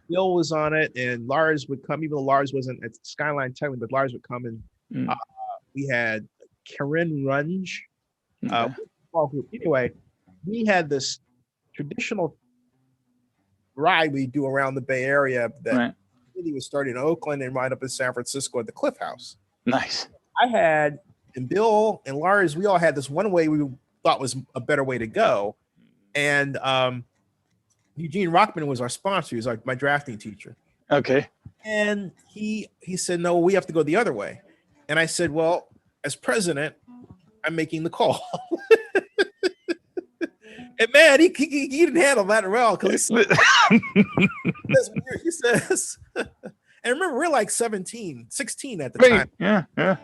Bill was on it, and Lars would come, even though Lars wasn't at Skyline technically, but Lars would come, and we had Karen Runge, small group. Anyway, we had this traditional ride we do around the Bay Area that really was started in Oakland and right up in San Francisco at the Cliff House. Nice. And Bill and Lars, we all had this one way we would thought was a better way to go. And Eugene Rockman was our sponsor. He was like my drafting teacher. Okay. And he said, no, we have to go the other way. And I said, well, as president, I'm making the call. And man, he didn't handle that well, because he says, and remember, we're like 16 at the time. Yeah.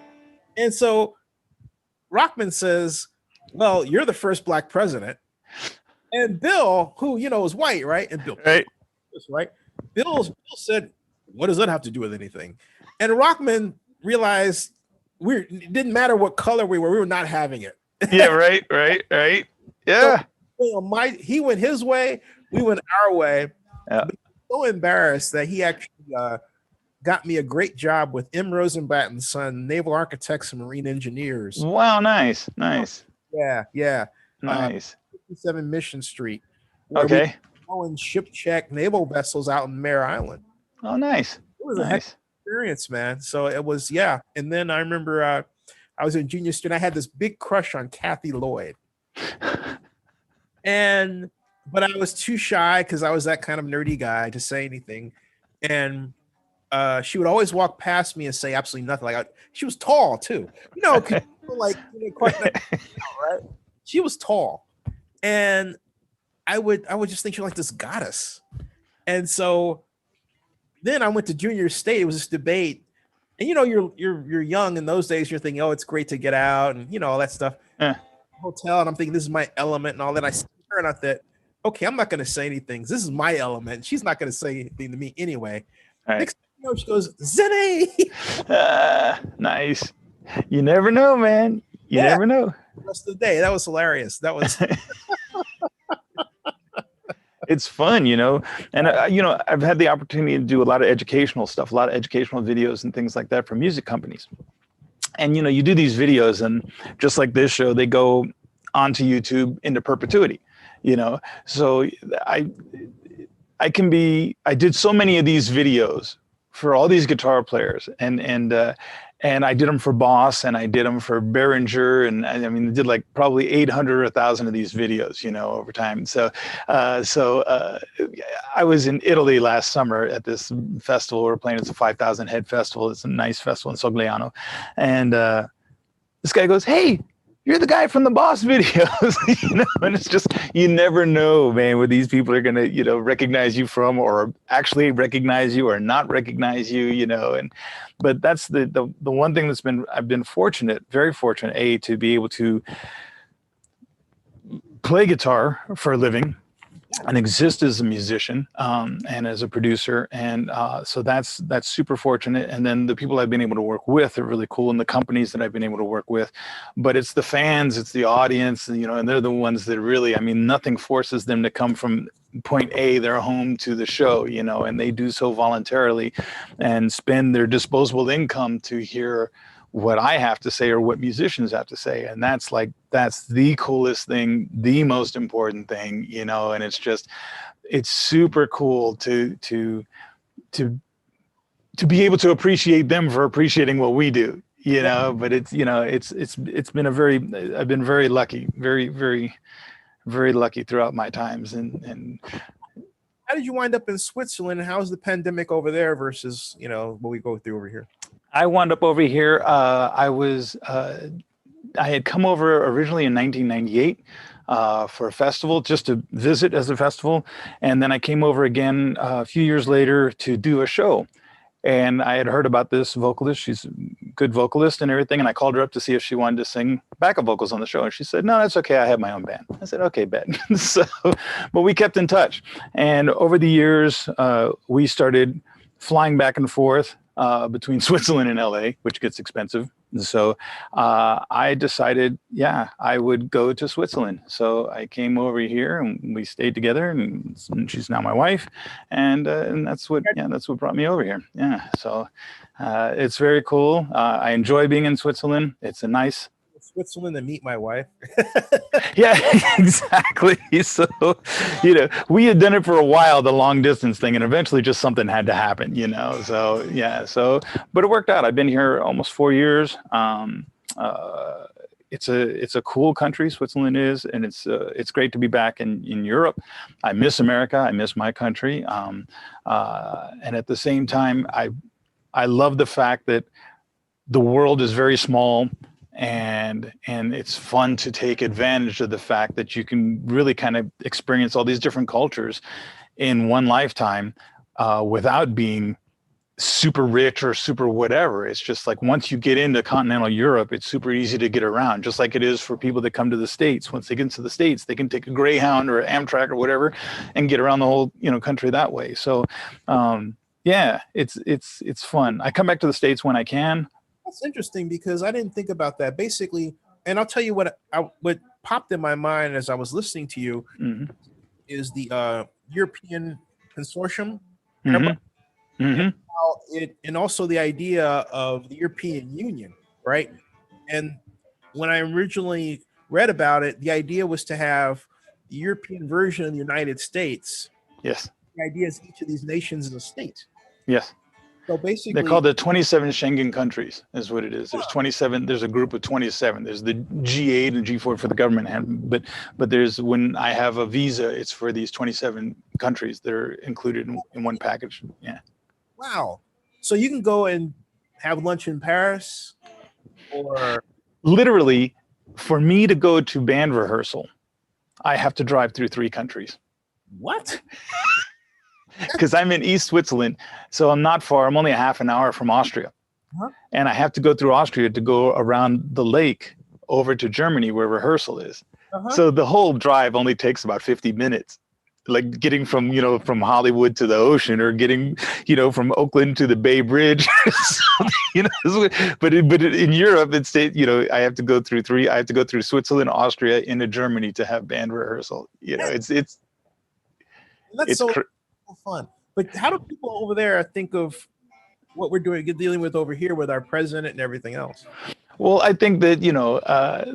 And so Rockman says, well, you're the first black president. And Bill, who, is white, right? And Bill, right. Bill said, what does that have to do with anything? And Rockman realized it didn't matter what color we were not having it. Yeah, right. Yeah. So, he went his way, we went our way. Yeah. So embarrassed that he actually got me a great job with M. Rosenblatt and Son, Naval Architects and Marine Engineers. Wow, nice. Yeah. Nice. 57 Mission Street. Okay. And ship check naval vessels out in Mare Island. Oh, nice. It was a heck of an experience, man. So it was, yeah. And then I remember I was a junior student. I had this big crush on Kathy Lloyd. But I was too shy, because I was that kind of nerdy guy, to say anything. And she would always walk past me and say absolutely nothing. Like, she was tall too, like, quite right? She was tall, and I would just think she was like this goddess. And so then I went to junior state. It was this debate, and you're young in those days. You're thinking, oh, it's great to get out, and all that stuff. Hotel, and I'm thinking, this is my element and all that. I see her, and I thought, okay, I'm not going to say anything. This is my element. She's not going to say anything to me anyway. Right. Next thing you know, she goes, Zenny. Nice. You never know, man. You never know. The rest of the day, that was hilarious. That was. It's fun, and I've had the opportunity to do a lot of educational stuff, a lot of educational videos and things like that for music companies. And you do these videos, and just like this show, they go onto YouTube into perpetuity. So I did so many of these videos for all these guitar players, and I did them for Boss, and I did them for Behringer, and I did like probably 800 or 1,000 of these videos, over time. So I was in Italy last summer at this festival we're playing. It's a 5,000 head festival. It's a nice festival in Sogliano, and this guy goes, "Hey, you're the guy from the Boss videos," and it's just, you never know, man, where these people are going to, recognize you from, or actually recognize you or not recognize you, but that's the one thing I've been fortunate, very fortunate, to be able to play guitar for a living and exist as a musician, and as a producer. And so that's super fortunate. And then the people I've been able to work with are really cool, and the companies that I've been able to work with. But it's the fans, it's the audience, and they're the ones that really, nothing forces them to come from point A, their home, to the show, and they do so voluntarily and spend their disposable income to hear what I have to say or what musicians have to say. And that's the coolest thing, the most important thing, and it's super cool to be able to appreciate them for appreciating what we do, but it's been I've been very lucky, very, very, very lucky throughout my times. And how did you wind up in Switzerland? How's the pandemic over there versus, what we go through over here? I wound up over here. I had come over originally in 1998 for a festival, just to visit as a festival. And then I came over again a few years later to do a show. And I had heard about this vocalist. She's a good vocalist and everything. And I called her up to see if she wanted to sing backup vocals on the show. And she said, "No, that's okay. I have my own band." I said, "Okay, bet." But we kept in touch. And over the years, we started flying back and forth between Switzerland and LA, which gets expensive. And so I decided, I would go to Switzerland. So I came over here, and we stayed together, and she's now my wife. And that's what brought me over here. Yeah. So it's very cool. I enjoy being in Switzerland. It's a nice Switzerland to meet my wife. Yeah, exactly. So, we had done it for a while, the long distance thing, and eventually just something had to happen, So, yeah. So, but it worked out. I've been here almost 4 years. it's a cool country, Switzerland is, and it's great to be back in Europe. I miss America. I miss my country. And at the same time, I love the fact that the world is very small, and it's fun to take advantage of the fact that you can really kind of experience all these different cultures in one lifetime without being super rich or super whatever. It's just like once you get into continental Europe, it's super easy to get around, just like it is for people that come to the States. Once they get into the States, they can take a Greyhound or Amtrak or whatever and get around the whole country that way. So yeah, it's fun. I come back to the States when I can. That's interesting because I didn't think about that. Basically, and I'll tell you what popped in my mind as I was listening to you is the European Consortium. And also the idea of the European Union, right? And when I originally read about it, the idea was to have the European version of the United States. Yes. The idea is each of these nations is a state. Yes. So basically, they're called the 27 Schengen countries, is what it is. There's 27. There's a group of 27. There's the G8 and G4 for the government, but there's, when I have a visa, it's for these 27 countries that are included in one package. Yeah. Wow. So you can go and have lunch in Paris, or literally, for me to go to band rehearsal, I have to drive through 3 countries. What? Because I'm in East Switzerland, so I'm not far. I'm only a half an hour from Austria. And I have to go through Austria to go around the lake over to Germany where rehearsal is. So the whole drive only takes about 50 minutes, like getting from, from Hollywood to the ocean, or getting, from Oakland to the Bay Bridge. But in Europe, it's, I have to go through I have to go through Switzerland, Austria, into Germany to have band rehearsal. It's so fun. But how do people over there think of what we're dealing with over here with our president and everything else? Well, I think that,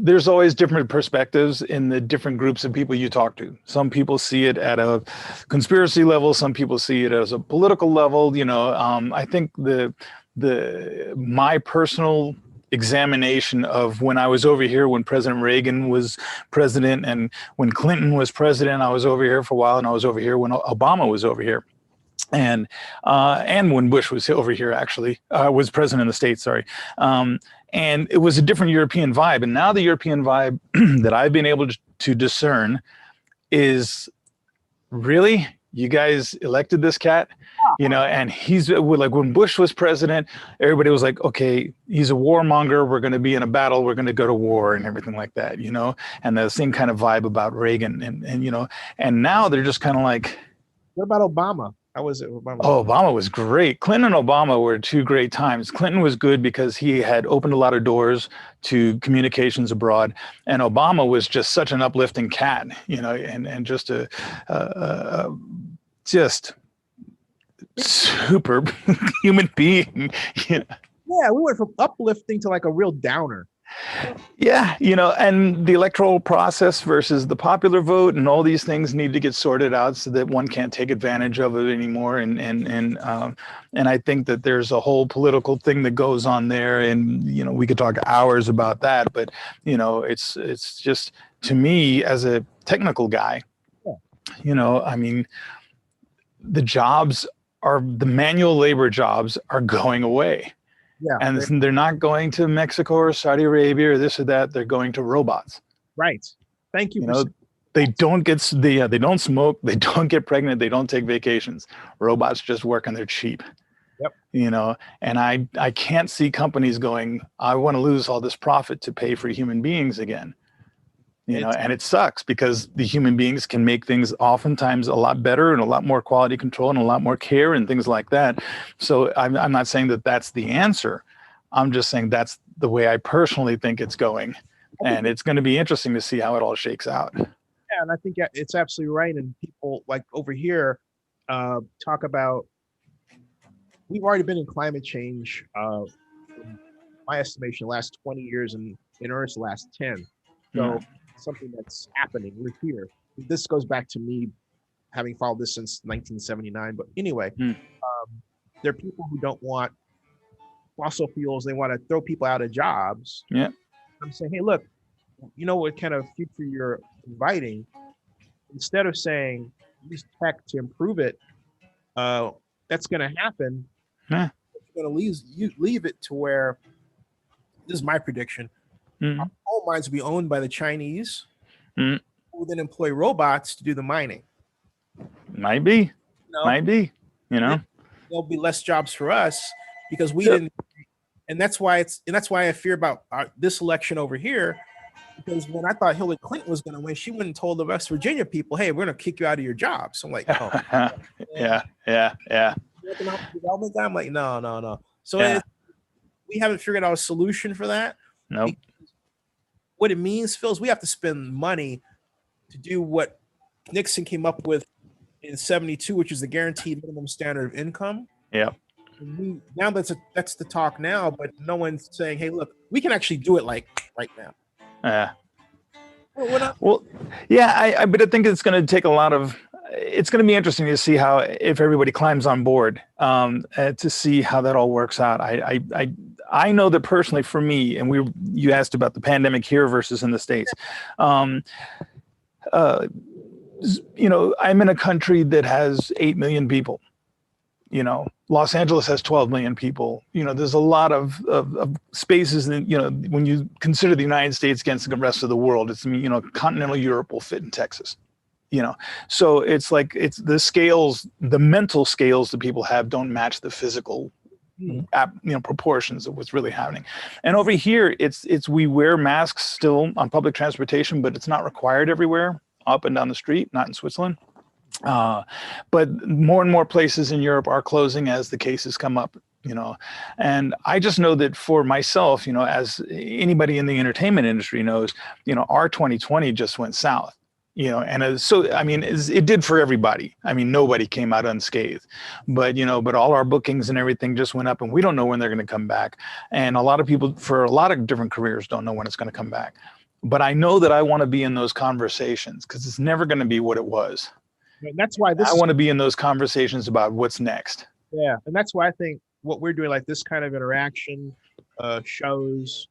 there's always different perspectives in the different groups of people you talk to. Some people see it at a conspiracy level. Some people see it as a political level. I think my personal examination of when I was over here, when President Reagan was president, and when Clinton was president, I was over here for a while, and I was over here when Obama was over here. And when Bush was over here, actually, was president of the States, sorry. And it was a different European vibe. And now the European vibe that I've been able to discern is, really, you guys elected this cat? And he's like, when Bush was president, everybody was like, okay, he's a warmonger. We're going to be in a battle. We're going to go to war and everything like that, and the same kind of vibe about Reagan. And now they're just kind of like, what about Obama? How was it? Obama? Oh, Obama was great. Clinton and Obama were 2 great times. Clinton was good because he had opened a lot of doors to communications abroad, and Obama was just such an uplifting cat, and just just super human being. Yeah, we went from uplifting to like a real downer. Yeah, and the electoral process versus the popular vote and all these things need to get sorted out so that one can't take advantage of it anymore. And I think that there's a whole political thing that goes on there, and we could talk hours about that. But it's just, to me as a technical guy, I mean, the manual labor jobs are going away. Yeah, and they're not going to Mexico or Saudi Arabia or this or that. They're going to robots. Right. Thank you. They don't they don't smoke. They don't get pregnant. They don't take vacations. Robots just work and they're cheap. Yep. And I can't see companies going, I want to lose all this profit to pay for human beings again. And it sucks because the human beings can make things oftentimes a lot better and a lot more quality control and a lot more care and things like that. So I'm not saying that that's the answer. I'm just saying that's the way I personally think it's going. And it's going to be interesting to see how it all shakes out. Yeah, and I think it's absolutely right. And people like over here talk about, we've already been in climate change, in my estimation, the last 20 years, and in earnest the last 10. So something that's happening. We're here. This goes back to me having followed this since 1979. But anyway, there are people who don't want fossil fuels. They want to throw people out of jobs. Yeah. I'm saying, hey, look, you know what kind of future you're inviting. Instead of saying use tech to improve it, that's going to happen. Yeah. You're going to leave it to where, this is my prediction, Mm-hmm. coal mines will be owned by the Chinese, Mm-hmm. who will then employ robots to do the mining. Might be. Might be. There'll be less jobs for us because we didn't. And that's why I fear about this election over here. Because when I thought Hillary Clinton was going to win, she went and told the West Virginia people, "Hey, we're going to kick you out of your jobs." I'm like, "Oh, yeah. Development guy." I'm like, no. So we haven't figured out a solution for that. Nope. What it means, Phil, is we have to spend money to do what Nixon came up with in '72, which is the guaranteed minimum standard of income. Yep. Now that's the talk now, but no one's saying, "Hey, look, we can actually do it like right now." Well, yeah, but I think it's going to take a lot of. It's going to be interesting to see how, if everybody climbs on board, to see how that all works out. I know that personally for me, and you asked about the pandemic here versus in the States. I'm in a country that has 8 million people. Los Angeles has 12 million people. There's a lot of spaces that, when you consider the United States against the rest of the world, it's, continental Europe will fit in Texas, So it's like, it's the scales, the mental scales that people have don't match the physical, proportions of what's really happening. And over here, we wear masks still on public transportation, but it's not required everywhere up and down the street, not in Switzerland. But more and more places in Europe are closing as the cases come up, and I just know that for myself, as anybody in the entertainment industry knows, our 2020 just went south, and so, I mean, it did for everybody. I mean, nobody came out unscathed, but all our bookings and everything just went up, and we don't know when they're going to come back. And a lot of people for a lot of different careers don't know when it's going to come back. But I know that I want to be in those conversations because it's never going to be what it was. And that's why I want to be in those conversations about what's next. Yeah, and that's why I think what we're doing, like this kind of interaction, shows,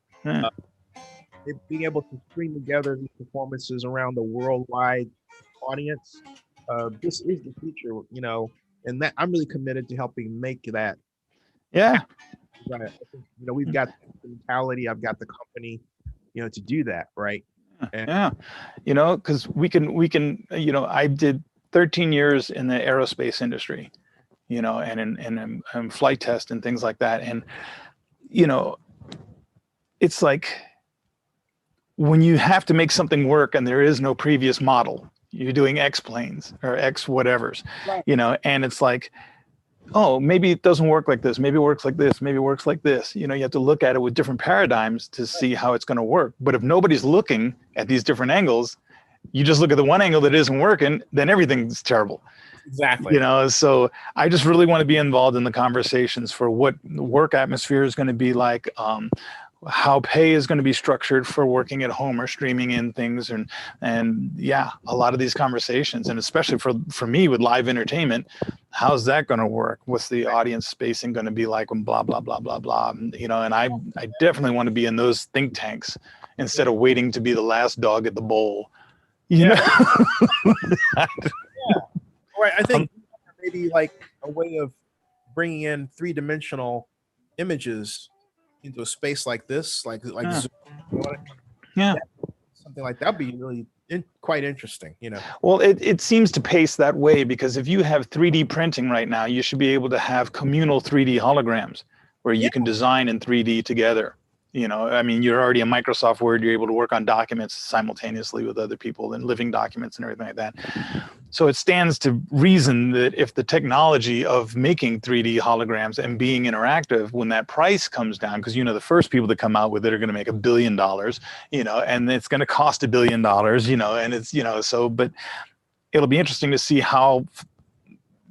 being able to string together these performances around the worldwide audience, this is the future, and that I'm really committed to helping make that. Yeah. Right. I think, we've got the mentality, I've got the company, to do that, right? And, because we can, I did 13 years in the aerospace industry, and in flight test and things like that. And, it's like when you have to make something work and there is no previous model, you're doing X planes or X whatevers, right. And it's like, oh, maybe it doesn't work like this. Maybe it works like this. Maybe it works like this. You have to look at it with different paradigms to see how it's going to work. But if nobody's looking at these different angles, you just look at the one angle that isn't working, then everything's terrible. Exactly. So I just really want to be involved in the conversations for what the work atmosphere is going to be like, how pay is going to be structured for working at home or streaming in things. And yeah, a lot of these conversations, and especially for me with live entertainment, how's that going to work? What's the audience spacing going to be like when blah, blah, blah, blah, blah. And I definitely want to be in those think tanks instead of waiting to be the last dog at the bowl. Yeah. Right. I think maybe like a way of bringing in 3-dimensional images into a space like this, like Zoom, something like that would be really quite interesting, Well, it seems to pace that way because if you have 3D printing right now, you should be able to have communal 3D holograms where you can design in 3D together. I mean, you're already in Microsoft Word, you're able to work on documents simultaneously with other people and living documents and everything like that. So it stands to reason that if the technology of making 3D holograms and being interactive, when that price comes down, because the first people that come out with it are going to make $1 billion, and it's going to cost $1 billion, and it's, so, but it'll be interesting to see how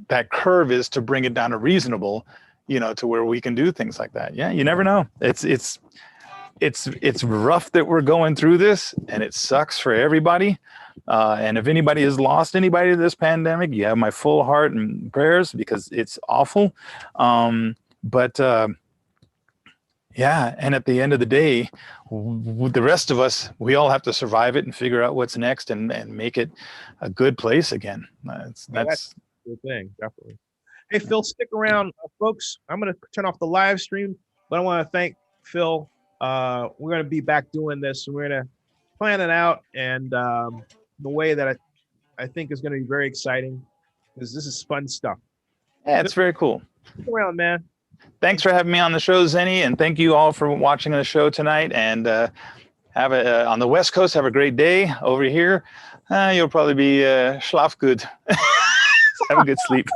that curve is to bring it down to reasonable, to where we can do things like that. Yeah, you never know. It's rough that we're going through this, and it sucks for everybody. And if anybody has lost anybody to this pandemic, you have my full heart and prayers because it's awful. But Yeah, and at the end of the day, the rest of us, we all have to survive it and figure out what's next and make it a good place again. That's the thing, definitely. Hey, Phil, stick around, folks. I'm going to turn off the live stream, but I want to thank Phil. We're going to be back doing this, and we're going to plan it out, and the way that I think is going to be very exciting, because this is fun stuff. Yeah, it's very cool. Stick around, man. Thanks for having me on the show, Zenny, and thank you all for watching the show tonight. And on the West Coast, have a great day. Over here, you'll probably be schlafgood. Have a good sleep.